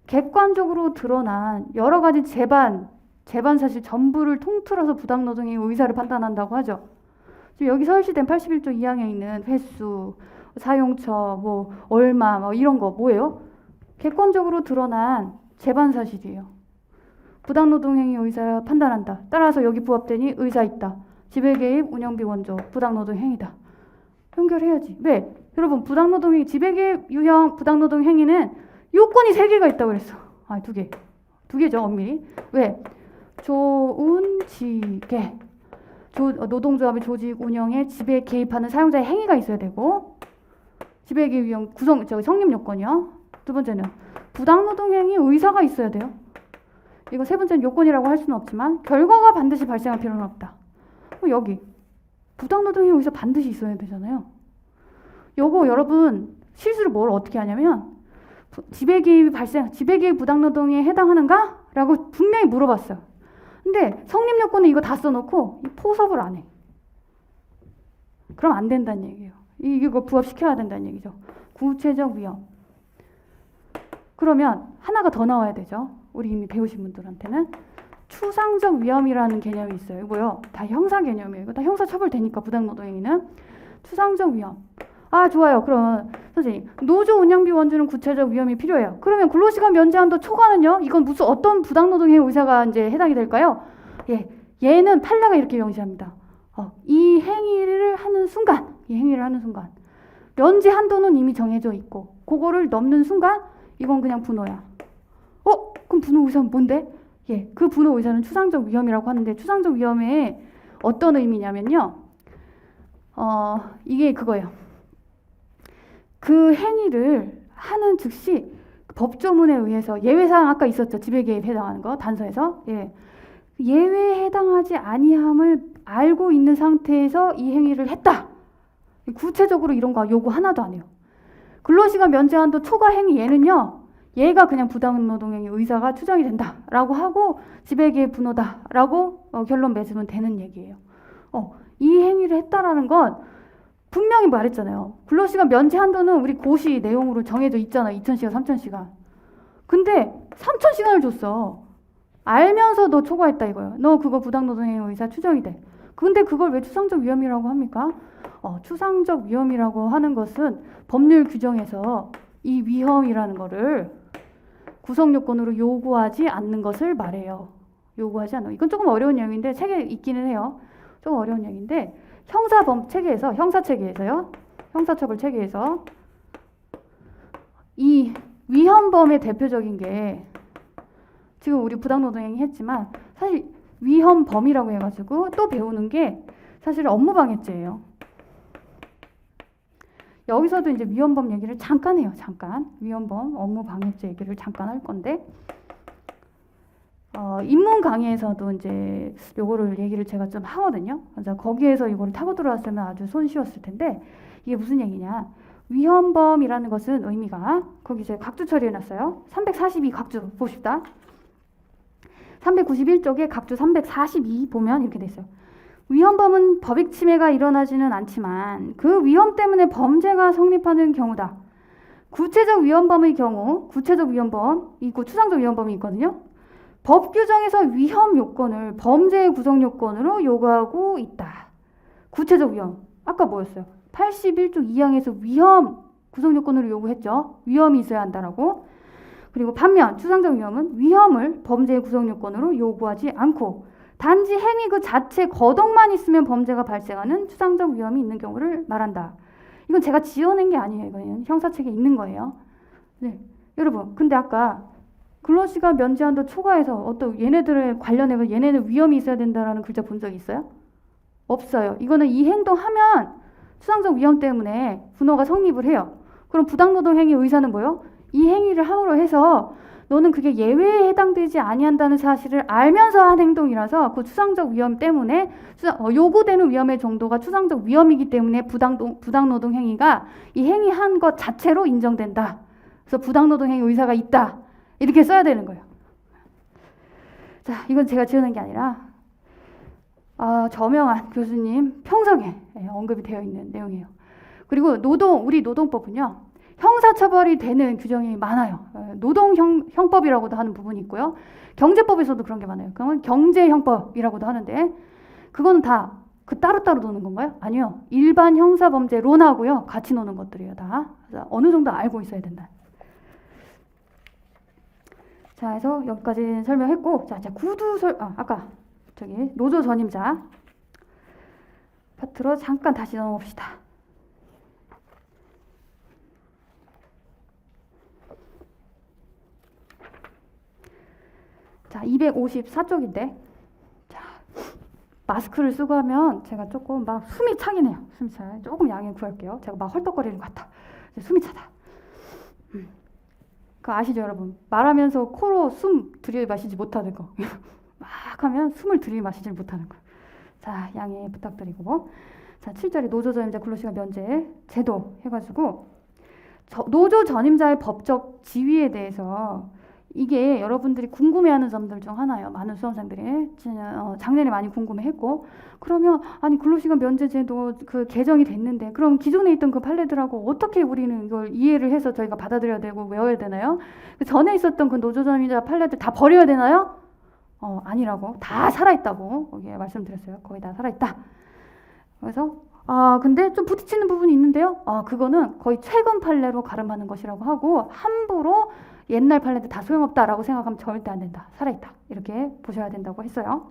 객관적으로 드러난 여러 가지 재반 사실 전부를 통틀어서 부당노동행위 의사를 판단한다고 하죠. 지금 여기 서울시된 81조 2항에 있는 횟수, 사용처, 얼마, 이런 거 뭐예요? 객관적으로 드러난 재반 사실이에요. 부당노동행위 의사 판단한다. 따라서 여기 부합되니 의사 있다. 지배개입, 운영비 원조, 부당노동행위다. 연결해야지. 왜? 여러분, 부당노동행위, 지배개입 유형 부당노동행위는 요건이 3개가 있다고 그랬어. 2개. 2개죠, 엄밀히. 왜? 조운지개. 노동조합의 조직 운영에 지배 개입하는 사용자의 행위가 있어야 되고, 지배 개입 유형 성립 요건이요. 두 번째는 부당노동행위 의사가 있어야 돼요. 이거 세 번째는 요건이라고 할 수는 없지만 결과가 반드시 발생할 필요는 없다. 여기 부당노동행위 의사 반드시 있어야 되잖아요. 요거 여러분 실수로 뭘 어떻게 하냐면 지배개입 부당노동에 해당하는가? 라고 분명히 물어봤어요. 근데 성립 요건은 이거 다 써놓고 포섭을 안 해. 그럼 안 된다는 얘기예요. 이거 부합시켜야 된다는 얘기죠. 구체적 위험. 그러면 하나가 더 나와야 되죠. 우리 이미 배우신 분들한테는 추상적 위험이라는 개념이 있어요. 이거요. 다 형사 개념이에요. 이거 다 형사 처벌되니까 부당노동행위는. 추상적 위험. 좋아요. 그럼 선생님, 노조 운영비 원주는 구체적 위험이 필요해요. 그러면 근로시간 면제한도 초과는요? 이건 어떤 부당노동행위 의사가 이제 해당이 될까요? 얘는 판례가 이렇게 명시합니다. 이 행위를 하는 순간 면제 한도는 이미 정해져 있고 그거를 넘는 순간 이건 그냥 분호야. 그럼 분호 의사는 뭔데? 그 분호 의사는 추상적 위험이라고 하는데, 추상적 위험의 어떤 의미냐면요. 이게 그거예요. 그 행위를 하는 즉시 법조문에 의해서 예외사항 아까 있었죠. 지배개입 해당하는 거 단서에서. 예외에 해당하지 아니함을 알고 있는 상태에서 이 행위를 했다. 구체적으로 이런 거 요구 하나도 안 해요. 근로시간 면제한도 초과 행위 얘가 그냥 부당노동행위 의사가 추정이 된다라고 하고 지배개입 분호다라고 결론 맺으면 되는 얘기예요. 이 행위를 했다라는 건 분명히 말했잖아요. 근로시간 면제 한도는 우리 고시 내용으로 정해져 있잖아. 2000시간, 3000시간. 근데 3000시간을 줬어. 알면서 너 초과했다 이거예요. 너 그거 부당노동행위 의사 추정이 돼. 근데 그걸 왜 추상적 위험이라고 합니까? 추상적 위험이라고 하는 것은 법률 규정에서 이 위험이라는 거를 구성요건으로 요구하지 않는 것을 말해요. 요구하지 않는. 이건 조금 어려운 내용인데 책에 있기는 해요. 조금 어려운 얘기인데 형사처벌 체계에서 이 위헌범의 대표적인 게 지금 우리 부당노동행위 했지만 사실 위헌범이라고 해가지고 또 배우는 게 사실 업무방해죄예요. 여기서도 이제 위헌범 얘기를 잠깐 해요. 위헌범, 업무방해죄 얘기를 잠깐 할 건데 입문 강의에서도 이제 요거를 얘기를 제가 좀 하거든요. 그래서 거기에서 이거를 타고 들어왔으면 아주 손쉬웠을 텐데 이게 무슨 얘기냐? 위헌범이라는 것은 의미가 거기 이제 각주 처리해놨어요. 342 각주 봅시다. 391쪽에 각주 342 보면 이렇게 돼 있어요. 위헌범은 법익 침해가 일어나지는 않지만 그 위헌 때문에 범죄가 성립하는 경우다. 구체적 위헌범의 경우, 구체적 위헌범 있고 추상적 위헌범이 있거든요. 법 규정에서 위험 요건을 범죄의 구성 요건으로 요구하고 있다. 구체적 위험. 아까 뭐였어요? 81조 2항에서 위험 구성 요건으로 요구했죠. 위험이 있어야 한다라고. 그리고 반면 추상적 위험은 위험을 범죄의 구성 요건으로 요구하지 않고 단지 행위 그 자체 거동만 있으면 범죄가 발생하는 추상적 위험이 있는 경우를 말한다. 이건 제가 지어낸 게 아니에요. 이건 형사책에 있는 거예요. 네. 여러분, 근데 아까 근로시간 면제한도 초과해서 어떤 얘네들을 관련해서 얘네는 위험이 있어야 된다라는 글자 본 적 있어요? 없어요. 이거는 이 행동하면 추상적 위험 때문에 분호가 성립을 해요. 그럼 부당노동 행위 의사는 뭐요? 이 행위를 함으로 해서 너는 그게 예외에 해당되지 아니한다는 사실을 알면서 한 행동이라서 그 추상적 위험 때문에 요구되는 위험의 정도가 추상적 위험이기 때문에 부당노동 행위가 이 행위한 것 자체로 인정된다. 그래서 부당노동 행위 의사가 있다. 이렇게 써야 되는 거예요. 자, 이건 제가 지어낸 게 아니라 저명한 교수님 평석에 언급이 되어 있는 내용이에요. 그리고 우리 노동법은요, 형사처벌이 되는 규정이 많아요. 노동형법이라고도 하는 부분이 있고요. 경제법에서도 그런 게 많아요. 그러면 경제형법이라고도 하는데, 그건 다 따로따로 노는 건가요? 아니요. 일반 형사범죄론하고요, 같이 노는 것들이에요, 다. 그래서 어느 정도 알고 있어야 된다. 자, 그래서 여기까지 설명했고, 자, 아까 노조 전임자 파트로 잠깐 다시 넘어봅시다. 자, 254쪽인데, 자, 마스크를 쓰고 하면 제가 조금 막 숨이 차긴 해요. 숨이 차요. 조금 양해 구할게요. 제가 막 헐떡거리는 것 같아. 숨이 차다. 그거 아시죠, 여러분? 말하면서 코로 숨 들이마시지 못하는 거. 막 하면 숨을 들이마시지 못하는 거. 자, 양해 부탁드리고. 자, 7절에 노조 전임자 근로시간 면제 제도 해가지고, 노조 전임자의 법적 지위에 대해서 이게 여러분들이 궁금해하는 점들 중 하나예요. 많은 수험생들이 작년에 많이 궁금해했고, 그러면 아니 근로시간 면제제도 그 개정이 됐는데 그럼 기존에 있던 그 판례들하고 어떻게 우리는 이걸 이해를 해서 저희가 받아들여야 되고 외워야 되나요? 그 전에 있었던 그 노조전임자 판례들 다 버려야 되나요? 아니라고. 다 살아있다고 거기에 말씀드렸어요. 거의 다 살아있다. 그래서 근데 좀 부딪히는 부분이 있는데요. 그거는 거의 최근 판례로 가름하는 것이라고 하고, 함부로 옛날 판례들 다 소용없다라고 생각하면 절대 안 된다. 살아있다. 이렇게 보셔야 된다고 했어요.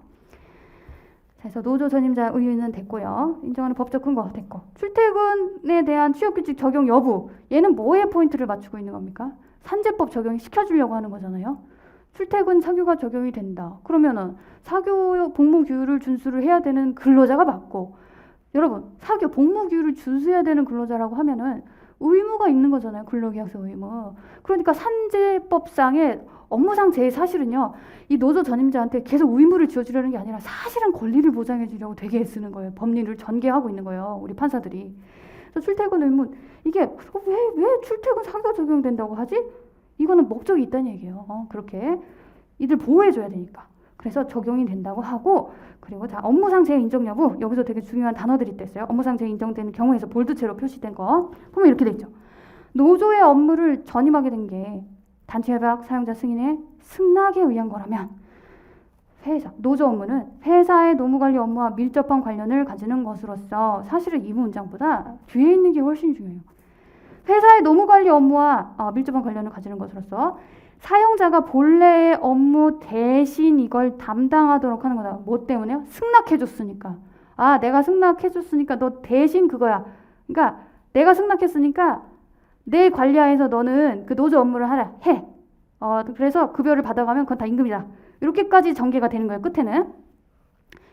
그래서 노조 전임자 의의는 됐고요. 인정하는 법적 근거 됐고, 출퇴근에 대한 취업규칙 적용 여부, 얘는 뭐에 포인트를 맞추고 있는 겁니까? 산재법 적용 시켜주려고 하는 거잖아요. 출퇴근 사규가 적용이 된다. 그러면은 사교 복무규율을 준수를 해야 되는 근로자가 맞고, 여러분 사교 복무규율을 준수해야 되는 근로자라고 하면은 의무가 있는 거잖아요. 근로계약서 의무. 그러니까 산재법상의 업무상 제4실은요, 이 노조 전임자한테 계속 의무를 지어주려는 게 아니라 사실은 권리를 보장해 주려고 되게 애쓰는 거예요. 법리를 전개하고 있는 거예요. 우리 판사들이. 그래서 출퇴근 의무, 이게 왜 출퇴근 사규가 적용된다고 하지? 이거는 목적이 있다는 얘기예요. 그렇게 이들 보호해줘야 되니까. 그래서 적용이 된다고 하고, 그리고 자, 업무상 재인정 여부, 여기서 되게 중요한 단어들이 있어요. 업무상 재인정되는 경우에서 볼드체로 표시된 거 보면 이렇게 돼 있죠. 노조의 업무를 전임하게 된 게 단체협약 사용자 승인의 승낙에 의한 거라면, 노조 업무는 회사의 노무관리 업무와 밀접한 관련을 가지는 것으로서, 사실은 이 문장보다 뒤에 있는 게 훨씬 중요해요. 회사의 노무관리 업무와 밀접한 관련을 가지는 것으로서 사용자가 본래의 업무 대신 이걸 담당하도록 하는 거다. 뭐 때문에요? 승낙해줬으니까. 내가 승낙해줬으니까 너 대신 그거야. 그러니까 내가 승낙했으니까 내 관리하에서 너는 그 노조 업무를 해. 그래서 급여를 받아가면 그건 다 임금이다. 이렇게까지 전개가 되는 거예요. 끝에는.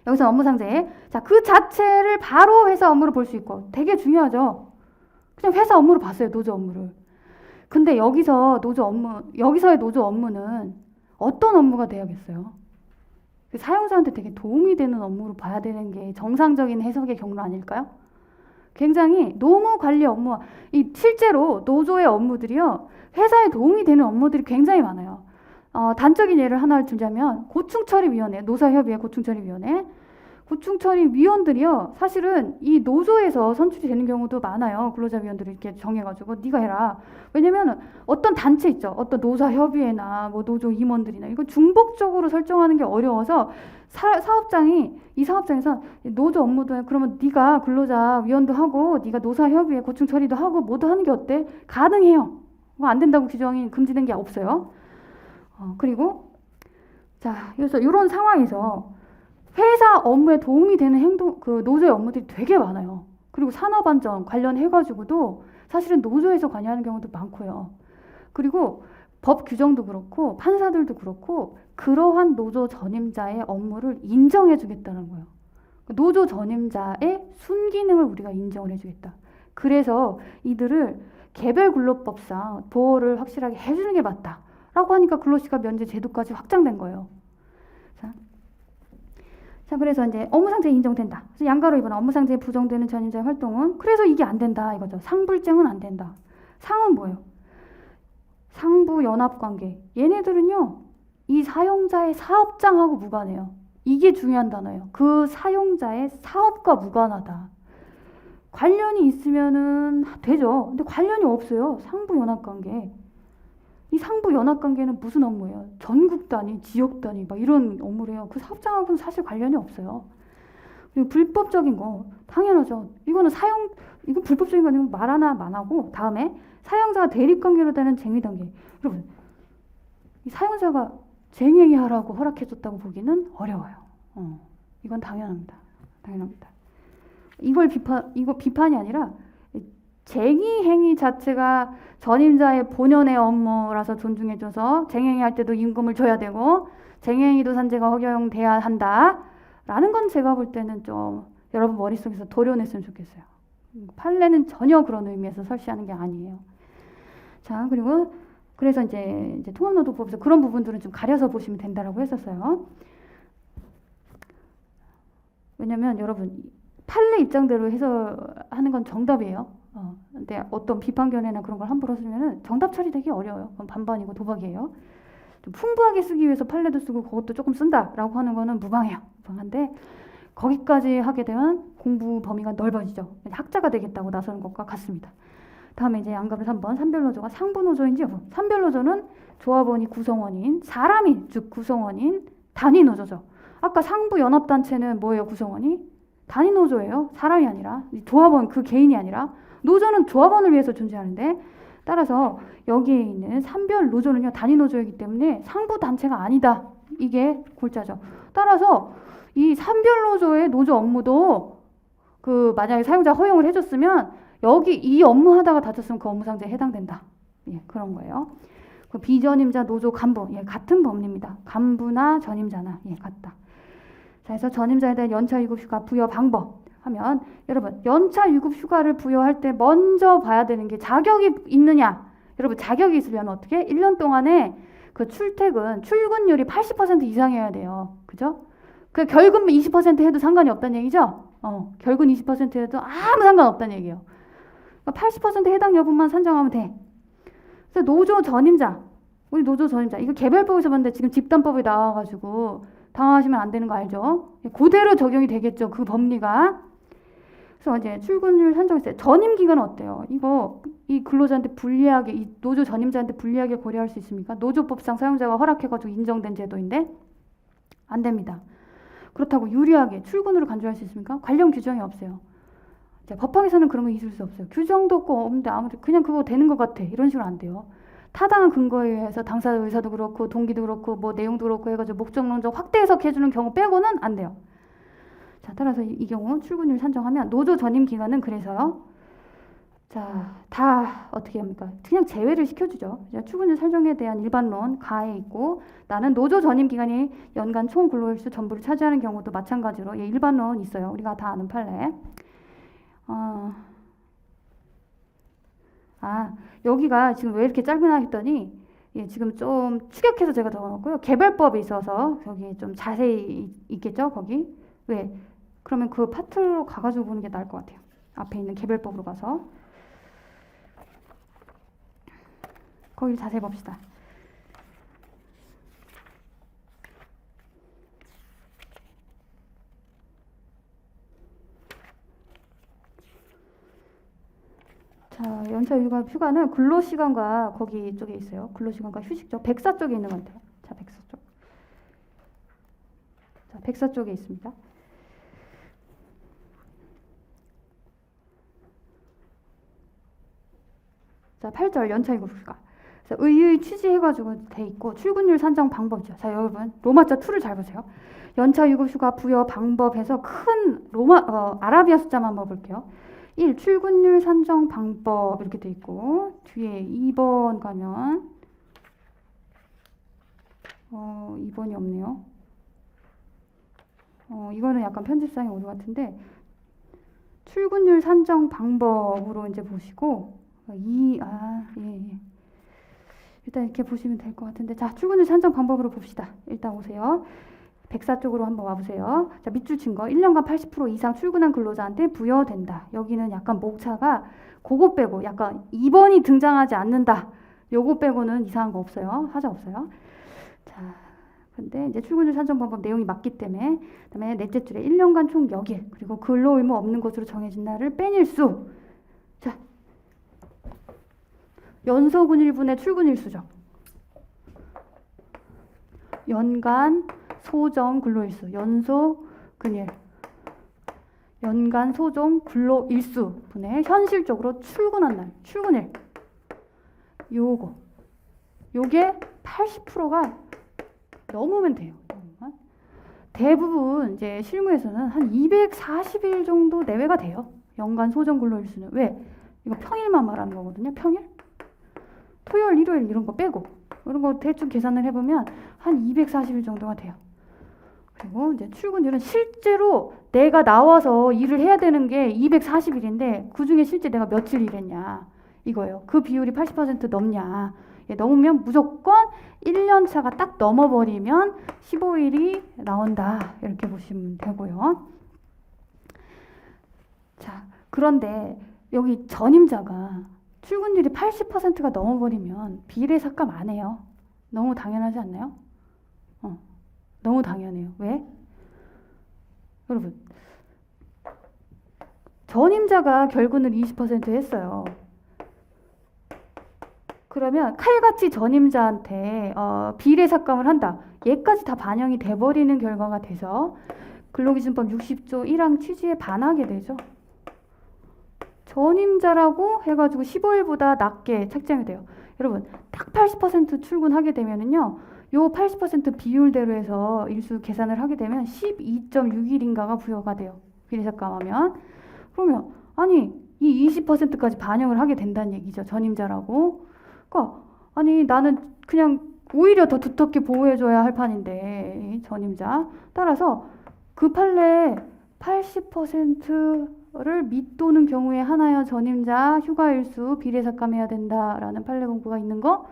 여기서 업무상재. 자, 그 자체를 바로 회사 업무로 볼 수 있고, 되게 중요하죠. 그냥 회사 업무로 봤어요. 노조 업무를. 근데 여기서의 노조 업무는 어떤 업무가 돼야겠어요? 그 사용자한테 되게 도움이 되는 업무로 봐야 되는 게 정상적인 해석의 경로 아닐까요? 굉장히 노무 관리 업무, 실제로 노조의 업무들이요, 회사에 도움이 되는 업무들이 굉장히 많아요. 단적인 예를 하나를 들자면 고충처리위원회, 노사협의회 고충처리위원회, 고충처리위원들이요, 사실은 이 노조에서 선출이 되는 경우도 많아요. 근로자위원들을 이렇게 정해가지고 네가 해라. 왜냐면 어떤 단체 있죠, 어떤 노사협의회나 뭐 노조 임원들이나, 이거 중복적으로 설정하는 게 어려워서 이 사업장에서 노조 업무도 그러면 네가 근로자위원도 하고 네가 노사협의회 고충처리도 하고 모두 하는 게 어때? 가능해요. 안 된다고 규정이 금지된 게 없어요. 그리고 자, 그래서 이런 상황에서 회사 업무에 도움이 되는 그 노조의 업무들이 되게 많아요. 그리고 산업안전 관련해가지고도 사실은 노조에서 관여하는 경우도 많고요. 그리고 법 규정도 그렇고 판사들도 그렇고 그러한 노조 전임자의 업무를 인정해주겠다는 거예요. 노조 전임자의 순기능을 우리가 인정을 해주겠다. 그래서 이들을 개별근로법상 보호를 확실하게 해주는 게 맞다라고 하니까 근로시간 면제 제도까지 확장된 거예요. 자, 그래서 이제 업무상태에 인정된다. 그래서 양가로 입은 업무상태에 부정되는 전임자의 활동은 그래서 이게 안 된다 이거죠. 상불증은 안 된다. 상은 뭐예요? 상부 연합관계. 얘네들은요, 이 사용자의 사업장하고 무관해요. 이게 중요한 단어예요. 그 사용자의 사업과 무관하다. 관련이 있으면은 되죠. 근데 관련이 없어요. 상부 연합관계. 이 상부 연합관계는 무슨 업무예요? 전국 단위, 지역 단위 막 이런 업무래요. 그 사업장하고는 사실 관련이 없어요. 그리고 불법적인 거 당연하죠. 이거는 이거 불법적인 거는 말 하나 안 하고 다음에 사용자가 대립관계로 되는 쟁의단계. 여러분, 이 사용자가 쟁행위 하라고 허락해줬다고 보기는 어려워요. 이건 당연합니다. 당연합니다. 이거 비판이 아니라 쟁의 행위 자체가 전임자의 본연의 업무라서 존중해줘서 쟁행위 할 때도 임금을 줘야 되고 쟁행위도 산재가 허용돼야 한다라는 건 제가 볼 때는 좀 여러분 머릿속에서 도려냈으면 좋겠어요. 판례는 전혀 그런 의미에서 설치하는 게 아니에요. 자, 그리고 그래서 이제 통합노동법에서 그런 부분들은 좀 가려서 보시면 된다라고 했었어요. 왜냐면 여러분 판례 입장대로 해석하는 건 정답이에요. 근데 어떤 비판견해나 그런 걸 함부로 쓰면은 정답 처리되기 어려워요. 그건 반반이고 도박이에요. 좀 풍부하게 쓰기 위해서 판례도 쓰고 그것도 조금 쓴다라고 하는 거는 무방해요. 무방한데 거기까지 하게 되면 공부 범위가 넓어지죠. 학자가 되겠다고 나서는 것과 같습니다. 다음에 이제 양갑을 3번 산별노조가 상부노조인지 여부. 산별노조는 조합원이 구성원인 사람이 즉 구성원인 단위노조죠. 아까 상부연합단체는 뭐예요? 구성원이? 단위노조예요. 사람이 아니라 조합원 그 개인이 아니라 노조는 조합원을 위해서 존재하는데 따라서 여기에 있는 산별노조는요 단위노조이기 때문에 상부단체가 아니다. 이게 골자죠. 따라서 이 산별노조의 노조 업무도 만약에 사용자 허용을 해줬으면 여기 이 업무 하다가 다쳤으면 그 업무상태에 해당된다. 예, 그런 거예요. 그 비전임자 노조 간부, 예, 같은 법리입니다. 간부나 전임자나, 예, 같다. 자, 그래서 전임자에 대한 연차 유급 휴가 부여 방법 하면 여러분 연차 유급 휴가를 부여할 때 먼저 봐야 되는 게 자격이 있느냐. 여러분 자격이 있으려면 어떻게? 1년 동안에 그 출근율이 80% 이상이어야 돼요. 그죠? 그 결근 20% 해도 상관이 없다는 얘기죠? 결근 20% 해도 아무 상관없다는 얘기예요. 80% 해당 여부만 산정하면 돼. 그래서 노조 전임자, 우리 노조 전임자 이거 개별법에서 봤는데 지금 집단법에 나와가지고 당황하시면 안 되는 거 알죠? 그대로 적용이 되겠죠. 그 법리가. 그래서 이제 출근율 산정했어요. 전임 기간은 어때요? 이거 이 근로자한테 불리하게 이 노조 전임자한테 불리하게 고려할 수 있습니까? 노조법상 사용자가 허락해가지고 인정된 제도인데 안 됩니다. 그렇다고 유리하게 출근으로 간주할 수 있습니까? 관련 규정이 없어요. 법학에서는 그런 거 있을 수 없어요. 규정도 없고 없는데 아무튼 그냥 그거 되는 것 같아. 이런 식으로 안 돼요. 타당한 근거에 의해서 당사 의사도 그렇고 동기도 그렇고 뭐 내용도 그렇고 해가지고 목적론적 확대 해석해주는 경우 빼고는 안 돼요. 자, 따라서 이 경우 출근율 산정하면 노조 전임 기간은 그래서요. 자, 다 어떻게 합니까? 그냥 제외를 시켜주죠. 출근율 산정에 대한 일반론 가에 있고 나는 노조 전임 기간이 연간 총 근로일수 전부를 차지하는 경우도 마찬가지로 예, 일반론 있어요. 우리가 다 아는 판례. 여기가 지금 왜 이렇게 짧으나 했더니 예, 지금 좀 추격해서 제가 적어놨고요. 개별법에 있어서 여기 좀 자세히 있겠죠? 거기 왜? 그러면 그 파트로 가가지고 보는 게 나을 것 같아요. 앞에 있는 개별법으로 가서 거기 자세히 봅시다. 자, 연차 휴가는 근로시간과 거기 쪽에 있어요. 근로시간과 휴식죠. 백사 쪽에 있는 것 같아요. 자, 백사 쪽. 자, 백사 쪽에 있습니다. 자, 8절 연차 유급 휴가. 의의 취지해가지고 돼 있고 출근율 산정 방법이죠. 자, 여러분 로마자 2를 잘 보세요. 연차 유급 휴가 부여 방법에서 큰 아라비아 숫자만 한번 볼게요. 1. 출근율 산정 방법 이렇게 돼 있고 뒤에 2번 가면 2번이 없네요. 이거는 약간 편집상의 오류 같은데 출근율 산정 방법으로 이제 보시고 예. 일단 이렇게 보시면 될 것 같은데 자 출근율 산정 방법으로 봅시다. 일단 오세요. 104쪽으로 한번 와보세요. 자 밑줄 친 거 1년간 80% 이상 출근한 근로자한테 부여된다. 여기는 약간 목차가 그거 빼고 약간 2번이 등장하지 않는다. 요거 빼고는 이상한 거 없어요. 하자 없어요. 자 근데 이제 출근율 산정 방법 내용이 맞기 때문에 그다음에 넷째 줄에 1년간 총 여길 그리고 근로 의무 없는 것으로 정해진 날을 빼낼 수. 자 연소근일분의 출근일수죠. 연간 소정 근로일수 연소근일 연간 소정 근로일수 분의 현실적으로 출근한 날 출근일 요게 80%가 넘으면 돼요. 대부분 이제 실무에서는 한 240일 정도 내외가 돼요. 연간 소정 근로일수는. 왜? 이거 평일만 말하는 거거든요. 평일? 토요일, 일요일 이런 거 빼고 이런 거 대충 계산을 해보면 한 240일 정도가 돼요. 그리고 이제 출근율은 실제로 내가 나와서 일을 해야 되는 게 240일인데 그 중에 실제 내가 며칠 일했냐 이거예요. 그 비율이 80% 넘냐. 넘으면 무조건 1년 차가 딱 넘어버리면 15일이 나온다. 이렇게 보시면 되고요. 자, 그런데 여기 전임자가 출근율이 80%가 넘어버리면 비례삭감 안 해요. 너무 당연하지 않나요? 너무 당연해요. 왜? 여러분, 전임자가 결근을 20% 했어요. 그러면 칼같이 전임자한테 비례삭감을 한다. 얘까지 다 반영이 돼버리는 결과가 돼서 근로기준법 60조 1항 취지에 반하게 되죠. 전임자라고 해가지고 15일보다 낮게 책정이 돼요. 여러분 딱 80% 출근하게 되면은요. 요 80% 비율대로 해서 일수 계산을 하게 되면 12.6일인가가 부여가 돼요. 비례삭감하면. 그러면 아니 이 20%까지 반영을 하게 된다는 얘기죠. 전임자라고. 그러니까 아니 나는 그냥 오히려 더 두텁게 보호해줘야 할 판인데 전임자. 따라서 그 판례 80%를 밑도는 경우에 하나여 전임자 휴가일수 비례삭감해야 된다라는 판례 공부가 있는 거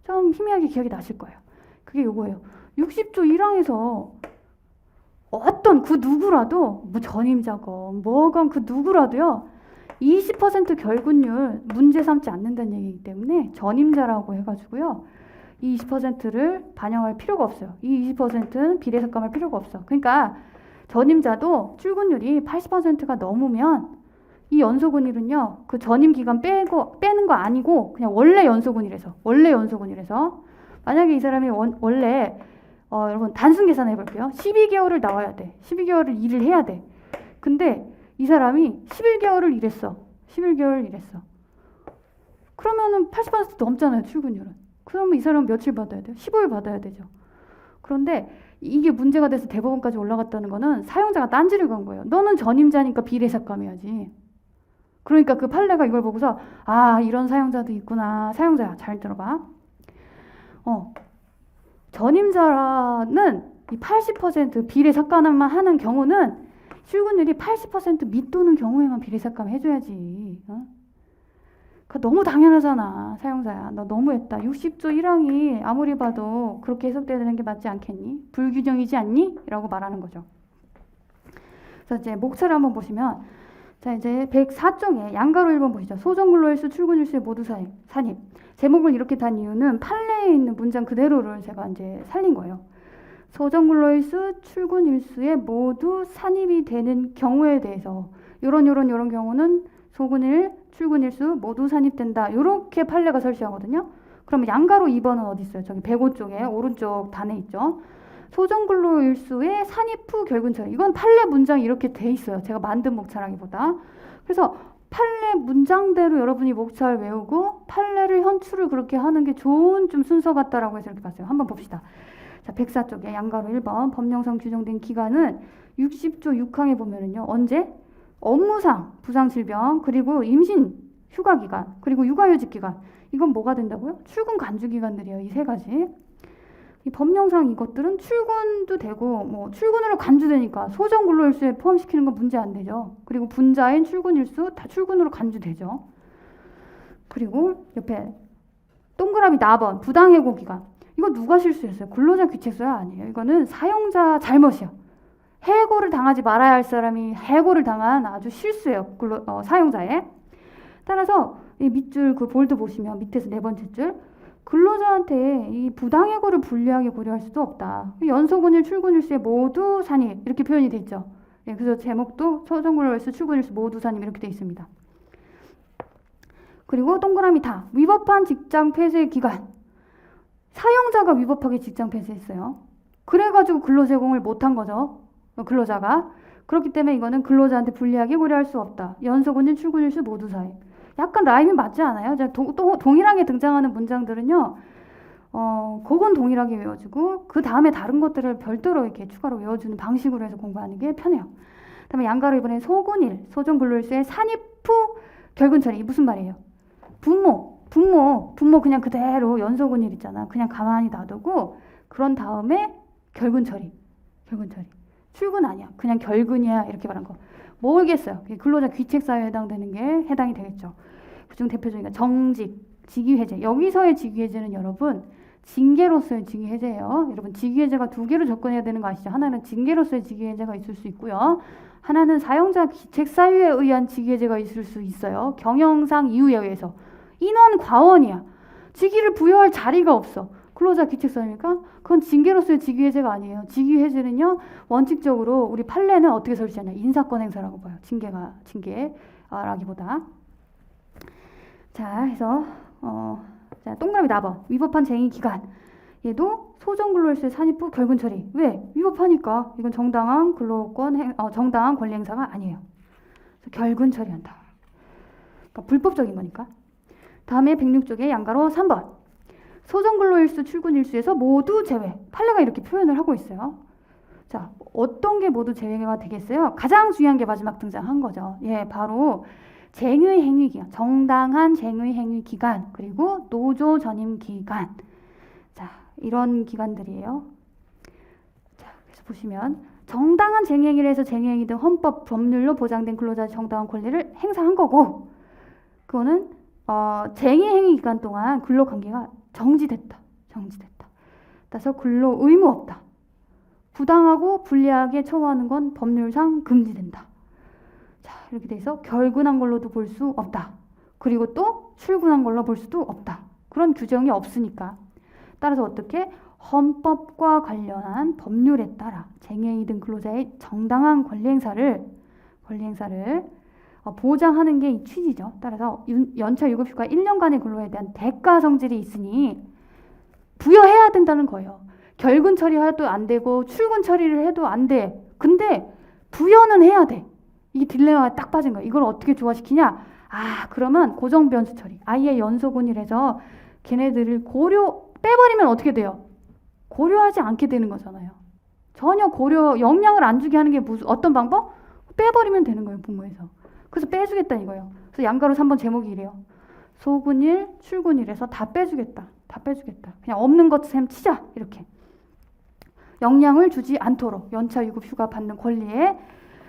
좀 희미하게 기억이 나실 거예요. 그게 요거예요. 60조 1항에서 어떤 그 누구라도 뭐 전임자건 뭐건 그 누구라도요 20% 결근율 문제 삼지 않는다는 얘기이기 때문에 전임자라고 해가지고요 이 20%를 반영할 필요가 없어요. 이 20%는 비례삭감할 필요가 없어. 그러니까 전임자도 출근율이 80%가 넘으면 이 연소근일은요 그 전임 기간 빼는 거 아니고 그냥 원래 연소근일에서 만약에 이 사람이 원래 여러분 단순 계산해 볼게요. 12개월을 나와야 돼. 12개월을 일을 해야 돼. 근데 이 사람이 11개월을 일했어. 11개월 일했어. 그러면은 80% 넘잖아요. 출근율은. 그러면 이 사람은 며칠 받아야 돼요? 15일 받아야 되죠. 그런데 이게 문제가 돼서 대법원까지 올라갔다는 거는 사용자가 딴지를 건 거예요. 너는 전임자니까 비례삭감해야지. 그러니까 그 판례가 이걸 보고서 아 이런 사용자도 있구나. 사용자야 잘 들어봐. 전임자는 이 80% 비례삭감만 하는 경우는 출근율이 80% 밑도는 경우에만 비례삭감 해줘야지. 그러니까 너무 당연하잖아. 사용자야. 너 너무했다. 60조 1항이 아무리 봐도 그렇게 해석되는 게 맞지 않겠니? 불규정이지 않니? 라고 말하는 거죠. 그래서 이제 목차를 한번 보시면 자 이제 104쪽에 양가로 1번 보시죠. 소정근로일수 출근일수의 모두 산입. 제목을 이렇게 단 이유는 판례에 있는 문장 그대로를 제가 이제 살린 거예요. 소정근로일수 출근일수의 모두 산입이 되는 경우에 대해서 요런 경우는 소근일, 출근일수 모두 산입된다. 이렇게 판례가 설치하거든요. 그러면 양가로 2번은 어디 있어요? 저기 105쪽에 오른쪽 단에 있죠. 소정근로일수의 산입 후 결근처리. 이건 판례 문장이 이렇게 돼 있어요. 제가 만든 목차라기보다. 그래서 판례 문장대로 여러분이 목차를 외우고 판례를 현출을 그렇게 하는 게 좋은 좀 순서 같다라고 해서 이렇게 봤어요. 한번 봅시다. 자, 104쪽에 양가로 1번 법령상 규정된 기간은 60조 6항에 보면은요. 언제? 업무상, 부상질병, 그리고 임신, 휴가기간, 그리고 육아휴직 기간. 이건 뭐가 된다고요? 출근 간주 기간들이에요. 이 세 가지. 이 법령상 이것들은 출근도 되고 뭐 출근으로 간주되니까 소정 근로일수에 포함시키는 건 문제 안 되죠. 그리고 분자인 출근일수 다 출근으로 간주되죠. 그리고 옆에 동그라미 4번 부당해고 기간. 이거 누가 실수했어요? 근로자 귀책서야? 아니에요. 이거는 사용자 잘못이요. 해고를 당하지 말아야 할 사람이 해고를 당한 아주 실수예요. 사용자의. 따라서 이 밑줄 그 볼드 보시면 밑에서 네 번째 줄 근로자한테 이 부당해고를 불리하게 고려할 수도 없다. 연소근일 출근일수에 모두 산입 이렇게 표현이 돼 있죠. 예, 그래서 제목도 소정근로일수 출근일수 모두 산입 이렇게 돼 있습니다. 그리고 동그라미 다 위법한 직장 폐쇄 기간. 사용자가 위법하게 직장 폐쇄했어요. 그래가지고 근로 제공을 못한 거죠. 근로자가. 그렇기 때문에 이거는 근로자한테 불리하게 고려할 수 없다. 연소근일 출근일수 모두 사입. 약간 라임이 맞지 않아요? 동일하게 등장하는 문장들은요. 그건 동일하게 외워주고 그 다음에 다른 것들을 별도로 이렇게 추가로 외워주는 방식으로 해서 공부하는 게 편해요. 그다음에 양가로 이번에 소근일, 소정근로일수의 산입 후 결근처리. 무슨 말이에요? 부모 그냥 그대로 연소근일 있잖아. 그냥 가만히 놔두고 그런 다음에 결근처리. 출근 아니야. 그냥 결근이야. 이렇게 말한 거. 모르겠어요. 근로자 귀책사유에 해당되는 게 해당이 되겠죠. 그중 대표적인 게 정직, 직위해제. 여기서의 직위해제는 여러분 징계로서의 직위해제예요. 여러분 직위해제가 두 개로 접근해야 되는 거 아시죠? 하나는 징계로서의 직위해제가 있을 수 있고요. 하나는 사용자 귀책사유에 의한 직위해제가 있을 수 있어요. 경영상 이유에 의해서. 인원 과원이야. 직위를 부여할 자리가 없어. 근로자 귀책사유니까 그건 징계로서의 직위해제가 아니에요. 직위해제는요 원칙적으로 우리 판례는 어떻게 설치하냐 인사권 행사라고 봐요. 징계라기보다. 자, 해서 자, 동그라미 4번 위법한 쟁의 기간. 얘도 소정근로일수의 산입 후 결근처리. 왜? 위법하니까. 이건 정당한 정당한 권리 행사가 아니에요. 결근처리한다. 그러니까 불법적인 거니까. 다음에 106쪽에 양가로 3번. 소정근로일수 출근일수에서 모두 제외. 판례가 이렇게 표현을 하고 있어요. 자, 어떤 게 모두 제외가 되겠어요? 가장 중요한 게 마지막 등장한 거죠. 예, 바로 쟁의 행위 기간, 정당한 쟁의 행위 기간, 그리고 노조 전임 기간. 자, 이런 기간들이에요. 자, 그래서 보시면 정당한 쟁의 행위를 해서 쟁의 행위 등 헌법 법률로 보장된 근로자의 정당한 권리를 행사한 거고, 그거는 쟁의 행위 기간 동안 근로 관계가 정지됐다. 따라서 근로 의무 없다. 부당하고 불리하게 처우하는 건 법률상 금지된다. 자, 이렇게 돼서 결근한 걸로도 볼 수 없다. 그리고 또 출근한 걸로 볼 수도 없다. 그런 규정이 없으니까. 따라서 어떻게? 헌법과 관련한 법률에 따라 쟁의 등 근로자의 정당한 권리 행사를 보장하는 게 이 취지죠. 따라서 연차 유급휴가 1년간의 근로에 대한 대가 성질이 있으니 부여해야 된다는 거예요. 결근 처리해도 안 되고 출근 처리를 해도 안 돼. 근데 부여는 해야 돼. 이게 딜레마가 딱 빠진 거야. 이걸 어떻게 조화시키냐? 그러면 고정변수 처리. 아예 연소근일해서 걔네들을 빼버리면 어떻게 돼요? 고려하지 않게 되는 거잖아요. 전혀 영향을 안 주게 하는 게 어떤 방법? 빼버리면 되는 거예요, 부모에서. 그래서 빼주겠다 이거예요. 그래서 양가로 3번 제목이 이래요. 소근일, 출근일에서 다 빼주겠다. 그냥 없는 것처럼 치자. 이렇게. 영향을 주지 않도록. 연차 유급휴가 받는 권리에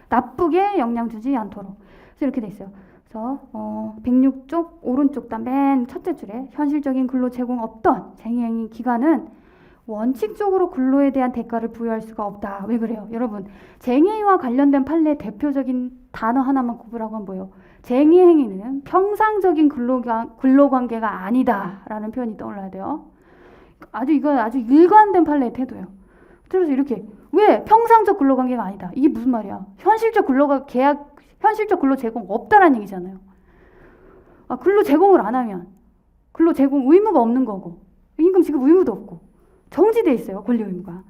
나쁘게 영향 주지 않도록. 그래서 이렇게 돼 있어요. 그래서 106쪽 오른쪽 맨 첫째 줄에 현실적인 근로 제공 없던 쟁의행위 기간은 원칙적으로 근로에 대한 대가를 부여할 수가 없다. 왜 그래요? 여러분, 쟁의와 관련된 판례의 대표적인 단어 하나만 꼽으라고 하면 뭐예요? 쟁의행위는 평상적인 근로관계가 아니다라는 표현이 떠올라야 돼요. 이건 아주 일관된 판례의 태도예요. 그래서 이렇게 왜 평상적 근로관계가 아니다? 이게 무슨 말이야? 현실적 근로 제공 없다라는 얘기잖아요. 근로 제공을 안 하면 근로 제공 의무가 없는 거고 임금 지급 의무도 없고 정지돼 있어요. 권리 의무가.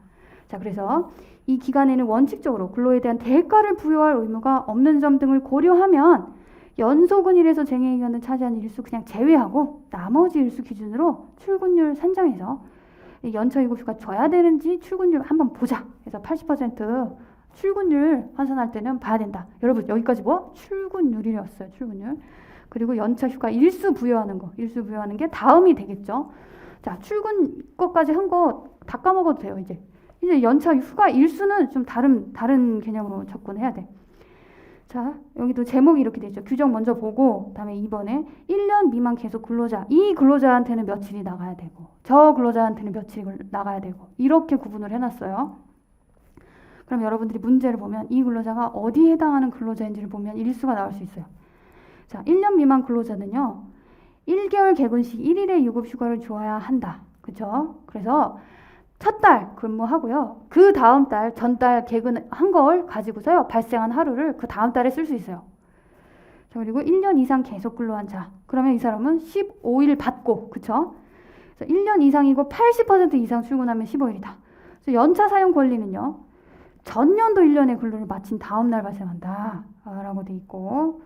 자, 그래서 이 기간에는 원칙적으로 근로에 대한 대가를 부여할 의무가 없는 점 등을 고려하면 연소근일에서 쟁의기간을 차지하는 일수 그냥 제외하고 나머지 일수 기준으로 출근율 산정해서 연차 유급휴가 줘야 되는지 출근율 한번 보자. 그래서 80% 출근율 환산할 때는 봐야 된다. 여러분 여기까지 뭐? 출근율이었어요. 출근율. 그리고 연차 휴가 일수 부여하는 거. 일수 부여하는 게 다음이 되겠죠. 자, 출근 것까지 한 거 다 까먹어도 돼요. 이제 연차 휴가 일수는 좀 다른 개념으로 접근해야 돼. 자, 여기도 제목이 이렇게 되죠. 규정 먼저 보고 그다음에 2번에 1년 미만 계속 근로자. 이 근로자한테는 며칠이 나가야 되고 저 근로자한테는 며칠이 나가야 되고 이렇게 구분을 해놨어요. 그럼 여러분들이 문제를 보면 이 근로자가 어디에 해당하는 근로자인지를 보면 일수가 나올 수 있어요. 자, 1년 미만 근로자는요. 1개월 개근 시 1일의 유급 휴가를 줘야 한다. 그죠? 그래서 첫 달 근무하고요. 그 다음 달, 전달 개근한 걸 가지고서요. 발생한 하루를 그 다음 달에 쓸 수 있어요. 자, 그리고 1년 이상 계속 근로한 자. 그러면 이 사람은 15일 받고, 그쵸? 그래서 1년 이상이고 80% 이상 출근하면 15일이다. 그래서 연차 사용 권리는요. 전년도 1년의 근로를 마친 다음 날 발생한다. 라고 돼 있고.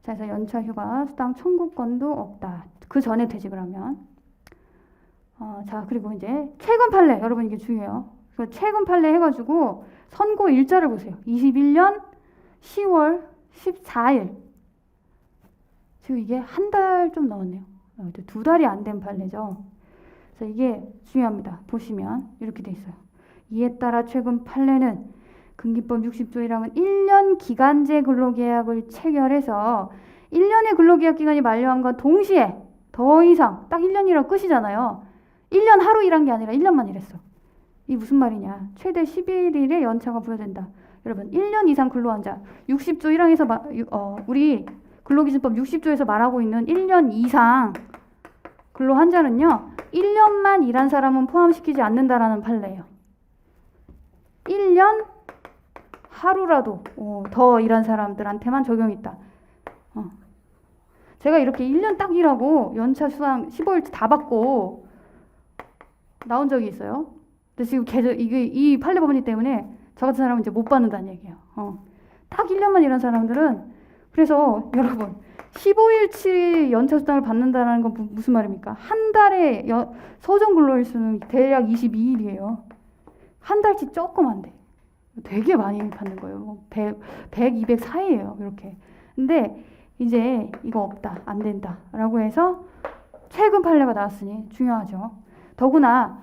자, 그래서 연차 휴가 수당 청구권도 없다. 그 전에 퇴직을 하면. 자, 그리고 이제 최근 판례. 여러분 이게 중요해요. 그 최근 판례 해가지고 선고 일자를 보세요. 21년 10월 14일. 지금 이게 한 달 좀 넘었네요. 2달이 안 된 판례죠. 그래서 이게 중요합니다. 보시면 이렇게 돼 있어요. 이에 따라 최근 판례는 근기법 60조 1항은 1년 기간제 근로계약을 체결해서 1년의 근로계약 기간이 만료한과 동시에 더 이상 딱 1년이라고 끝이잖아요. 1년 하루 일한 게 아니라 1년만 일했어. 이 무슨 말이냐. 최대 11일의 연차가 부여된다. 여러분 1년 이상 근로한 자 60조 1항에서 우리 근로기준법 60조에서 말하고 있는 1년 이상 근로한 자는요. 1년만 일한 사람은 포함시키지 않는다라는 판례예요. 1년 하루라도 더 일한 사람들한테만 적용이 있다. 제가 이렇게 1년 딱 일하고 연차 수당 15일치 다 받고 나온 적이 있어요. 근데 지금 계속 이 판례 법원이 때문에 저 같은 사람은 이제 못 받는다는 얘기예요. 딱 1년만 일한 사람들은 그래서 여러분 15일치 연차 수당을 받는다는 건 무슨 말입니까? 한 달에 소정 근로일수는 대략 22일이에요. 한 달치 조금 안 돼. 되게 많이 받는 거예요. 100, 200 사이예요. 이렇게. 근데 이제 이거 없다. 안 된다. 라고 해서 최근 판례가 나왔으니 중요하죠. 더구나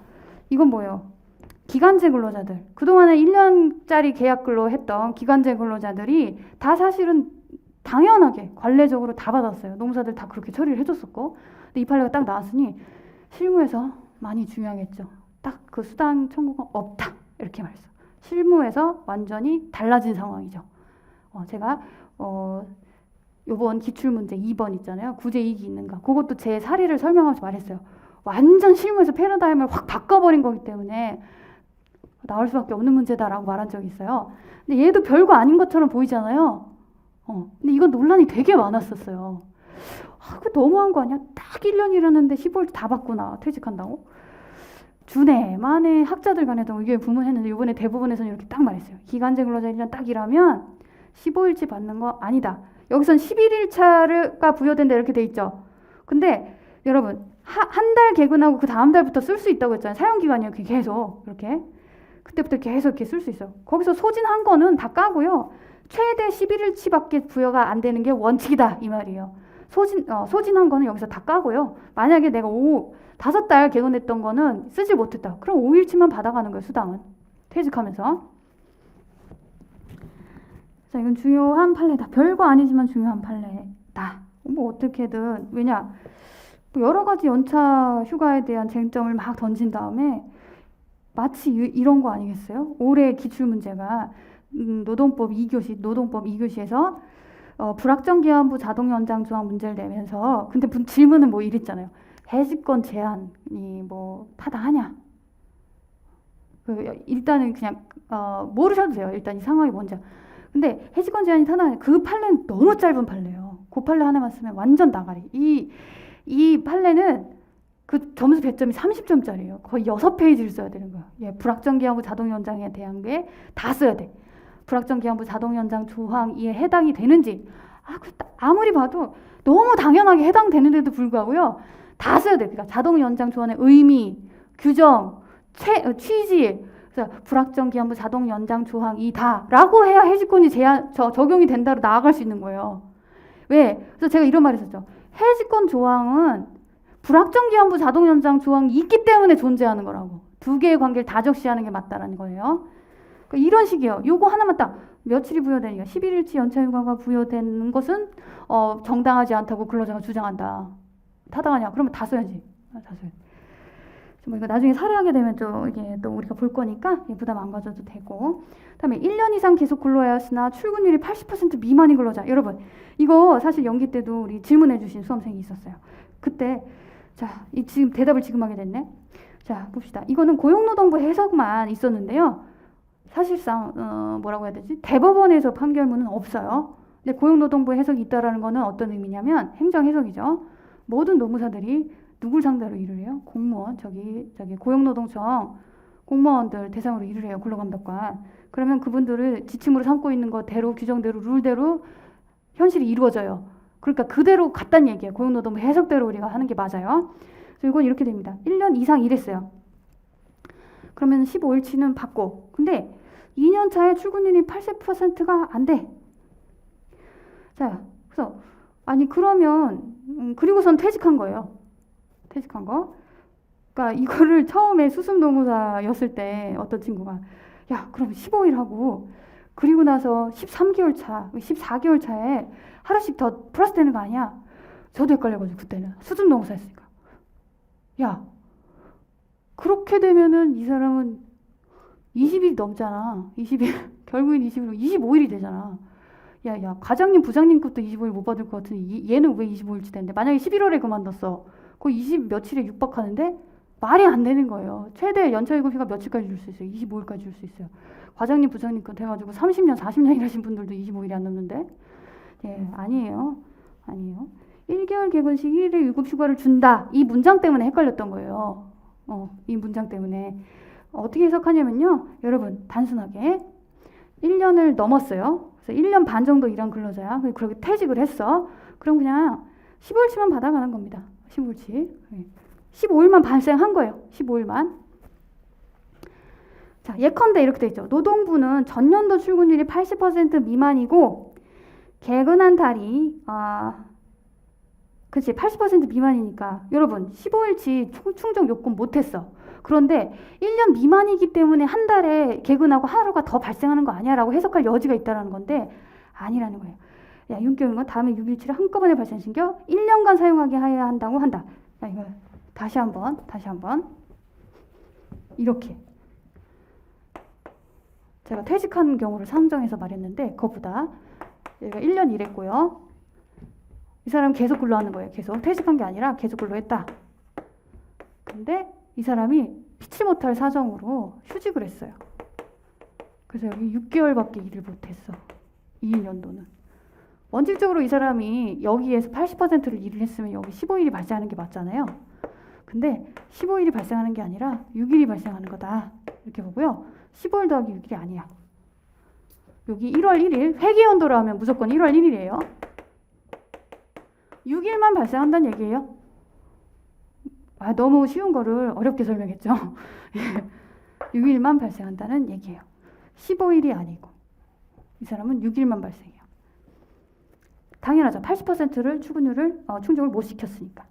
이건 뭐예요? 기간제 근로자들. 그동안에 1년짜리 계약 근로 했던 기간제 근로자들이 다 사실은 당연하게 관례적으로 다 받았어요. 노무사들 다 그렇게 처리를 해줬었고. 근데 이 판례가 딱 나왔으니 실무에서 많이 중요하겠죠. 딱 그 수당 청구가 없다. 이렇게 말했어. 실무에서 완전히 달라진 상황이죠. 제가 요번 기출문제 2번 있잖아요. 구제이익이 있는가. 그것도 제 사례를 설명하면서 말했어요. 완전 실무에서 패러다임을 확 바꿔버린 거기 때문에 나올 수밖에 없는 문제다라고 말한 적이 있어요. 근데 얘도 별거 아닌 것처럼 보이잖아요. 근데 이건 논란이 되게 많았었어요. 그 너무한 거 아니야? 딱 1년 일했는데 15일 다 받구나. 퇴직한다고? 준해, 만에 학자들 간에도 의견 부문했는데 이번에 대부분에서는 이렇게 딱 말했어요. 기간제 근로자 1년 딱 일하면 15일치 받는 거 아니다. 여기선 11일차가 부여된다 이렇게 돼 있죠. 근데 여러분 한 달 개근하고 그 다음 달부터 쓸 수 있다고 했잖아요. 사용기간이요. 계속 이렇게. 그때부터 계속 이렇게 쓸 수 있어. 거기서 소진한 거는 다 까고요. 최대 11일치밖에 부여가 안 되는 게 원칙이다 이 말이에요. 소진한 거는 여기서 다 까고요. 만약에 내가 5달 개근했던 거는 쓰지 못했다. 그럼 5일치만 받아가는 거예요. 수당은. 퇴직하면서. 자, 이건 중요한 판례다. 별거 아니지만 중요한 판례다. 뭐 어떻게든 왜냐 여러 가지 연차 휴가에 대한 쟁점을 막 던진 다음에 마치 이런 거 아니겠어요? 올해 기출문제가 노동법 2교시에서 불확정기한부 자동연장 조항 문제를 내면서 근데 질문은 뭐 이랬잖아요. 해지권 제한이 뭐 타당하냐? 일단은 그냥 모르셔도 돼요. 일단 이 상황이 뭔지. 근데 해지권 제한이 타당하냐? 그 판례는 너무 짧은 판례예요. 그 판례 하나만 쓰면 완전 나가리. 이 판례는 그 점수 배점이 30점짜리예요. 거의 6페이지를 써야 되는 거예요. 예, 불확정기한부 자동연장에 대한 게 다 써야 돼. 불확정기한부 자동연장 조항에 해당이 되는지 아무리 봐도 너무 당연하게 해당되는데도 불구하고요. 다 써야 돼. 그러니까 자동연장 조항의 의미, 규정, 취지, 그래서 불확정 기한부 자동 연장 조항 이다라고 해야 해지권이 적용이 된다로 나아갈 수 있는 거예요. 왜? 그래서 제가 이런 말을 했었죠. 해지권 조항은 불확정 기한부 자동 연장 조항이 있기 때문에 존재하는 거라고. 두 개의 관계를 다 적시하는 게 맞다라는 거예요. 그러니까 이런 식이에요. 요거 하나만 딱 며칠이 부여되니까 11일치 연차 휴가가 부여되는 것은 정당하지 않다고 근로자가 주장한다. 타당하냐? 그러면 다 써야지. 다 써야지. 뭐 이거 나중에 사례하게 되면 또 이게 또 우리가 볼 거니까 부담 안 가져도 되고. 그다음에 1년 이상 계속 근로해야 했으나 출근율이 80% 미만인 근로자. 여러분 이거 사실 연기 때도 우리 질문해 주신 수험생이 있었어요. 그때 자, 지금 대답을 지금 하게 됐네. 자, 봅시다. 이거는 고용노동부 해석만 있었는데요. 사실상 뭐라고 해야 되지? 대법원에서 판결문은 없어요. 근데 고용노동부 해석이 있다라는 거는 어떤 의미냐면 행정 해석이죠. 모든 노무사들이 누굴 상대로 일을 해요? 공무원, 저기 고용노동청 공무원들 대상으로 일을 해요. 근로감독관. 그러면 그분들을 지침으로 삼고 있는 거대로 규정대로 룰대로 현실이 이루어져요. 그러니까 그대로 같다는 얘기예요. 고용노동부 해석대로 우리가 하는 게 맞아요. 그래서 이건 이렇게 됩니다. 1년 이상 일했어요. 그러면 15일치는 받고. 근데 2년 차에 출근율이 80%가 안 돼. 자, 그래서 아니 그러면 그리고선 퇴직한 거예요. 퇴직한 거. 그러니까 이거를 처음에 수습노무사였을 때 어떤 친구가 야 그럼 15일 하고 그리고 나서 13개월 차, 14개월 차에 하루씩 더 플러스 되는 거 아니야? 저도 헷갈려가지고 그때는 수습노무사였으니까 야 그렇게 되면은 이 사람은 20일이 넘잖아. 20일 결국엔 20일 25일이 되잖아. 야 과장님 부장님 것도 25일 못 받을 것 같은데 얘는 왜 25일치 되는데 만약에 11월에 그만뒀어. 그 20 며칠에 육박하는데 말이 안 되는 거예요. 최대 연차유급휴가 며칠까지 줄 수 있어요? 25일까지 줄 수 있어요. 과장님 부장님 것 해가지고 30년 40년 일하신 분들도 25일이 안 넘는데 예 아니에요. 1개월 개근식 1일의 유급휴가를 준다. 이 문장 때문에 헷갈렸던 거예요. 이 문장 때문에 어떻게 해석하냐면요. 여러분 단순하게 1년을 넘었어요. 그래서 1년 반 정도 일한 근로자야. 그렇게 퇴직을 했어. 그럼 그냥 15일치만 받아가는 겁니다. 15일치. 15일만 발생한 거예요. 15일만. 자, 예컨대 이렇게 돼 있죠. 노동부는 전년도 출근율이 80% 미만이고 개근한 달이 그치 80% 미만이니까 여러분 15일치 충족 요건 못했어. 그런데 1년 미만이기 때문에 한 달에 개근하고 하루가 더 발생하는 거 아니야? 라고 해석할 여지가 있다는 건데 아니라는 거예요. 야 6개월은 다음에 6일치를 한꺼번에 발생시켜 1년간 사용하게 해야 한다고 한다. 야 이거 다시 한번 이렇게 제가 퇴직한 경우를 상정해서 말했는데 그것보다 얘가 1년 일했고요. 이 사람 계속 근로하는 거예요. 계속 퇴직한 게 아니라 계속 근로했다. 근데 이 사람이 피치 못할 사정으로 휴직을 했어요. 그래서 여기 6개월밖에 일을 못했어. 이 년도는. 원칙적으로 이 사람이 여기에서 80%를 일을 했으면 여기 15일이 발생하는 게 맞잖아요. 근데 15일이 발생하는 게 아니라 6일이 발생하는 거다. 이렇게 보고요. 15일 더하기 6일이 아니야. 여기 1월 1일 회계연도로 하면 무조건 1월 1일이에요. 6일만 발생한다는 얘기예요. 너무 쉬운 거를 어렵게 설명했죠. 6일만 발생한다는 얘기예요. 15일이 아니고 이 사람은 6일만 발생해요. 당연하죠. 80%를 출근율을 충족을 못 시켰으니까.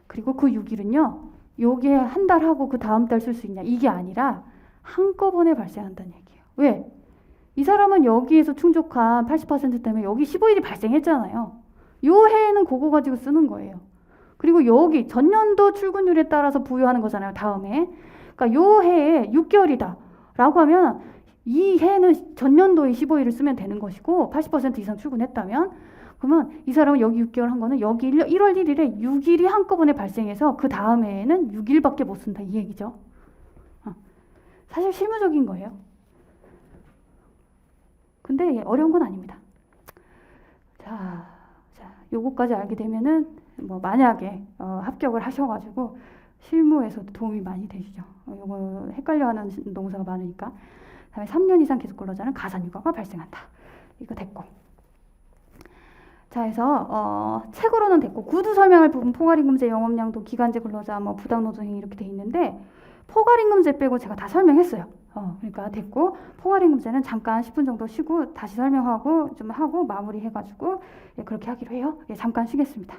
그리고 그 6일은요. 요게 한 달 하고 그 다음 달 쓸 수 있냐 이게 아니라 한꺼번에 발생한다는 얘기예요. 왜? 이 사람은 여기에서 충족한 80% 때문에 여기 15일이 발생했잖아요. 요 해에는 그거 가지고 쓰는 거예요. 그리고 여기 전년도 출근율에 따라서 부여하는 거잖아요. 다음에. 그러니까 요 해에 6개월이다 라고 하면 이 해는 전년도에 15일을 쓰면 되는 것이고 80% 이상 출근했다면 그러면 이 사람은 여기 6개월 한 거는 여기 1월 1일에 6일이 한꺼번에 발생해서 그 다음 해에는 6일밖에 못 쓴다 이 얘기죠. 사실 실무적인 거예요. 근데 어려운 건 아닙니다. 자, 요거까지 알게 되면은 뭐 만약에 합격을 하셔가지고 실무에서도 도움이 많이 되시죠. 요거 헷갈려하는 동사가 많으니까. 다음에 3년 이상 계속 근로자는 가산휴가가 발생한다. 이거 됐고. 자, 해서 책으로는 됐고 구두 설명할 부분 포괄임금제, 영업양도, 기간제 근로자, 뭐 부당노동행위 이렇게 돼 있는데 포괄임금제 빼고 제가 다 설명했어요. 그러니까 됐고, 포괄임금제는 잠깐 10분 정도 쉬고 다시 설명하고 좀 하고 마무리해가지고 예, 그렇게 하기로 해요. 예, 잠깐 쉬겠습니다.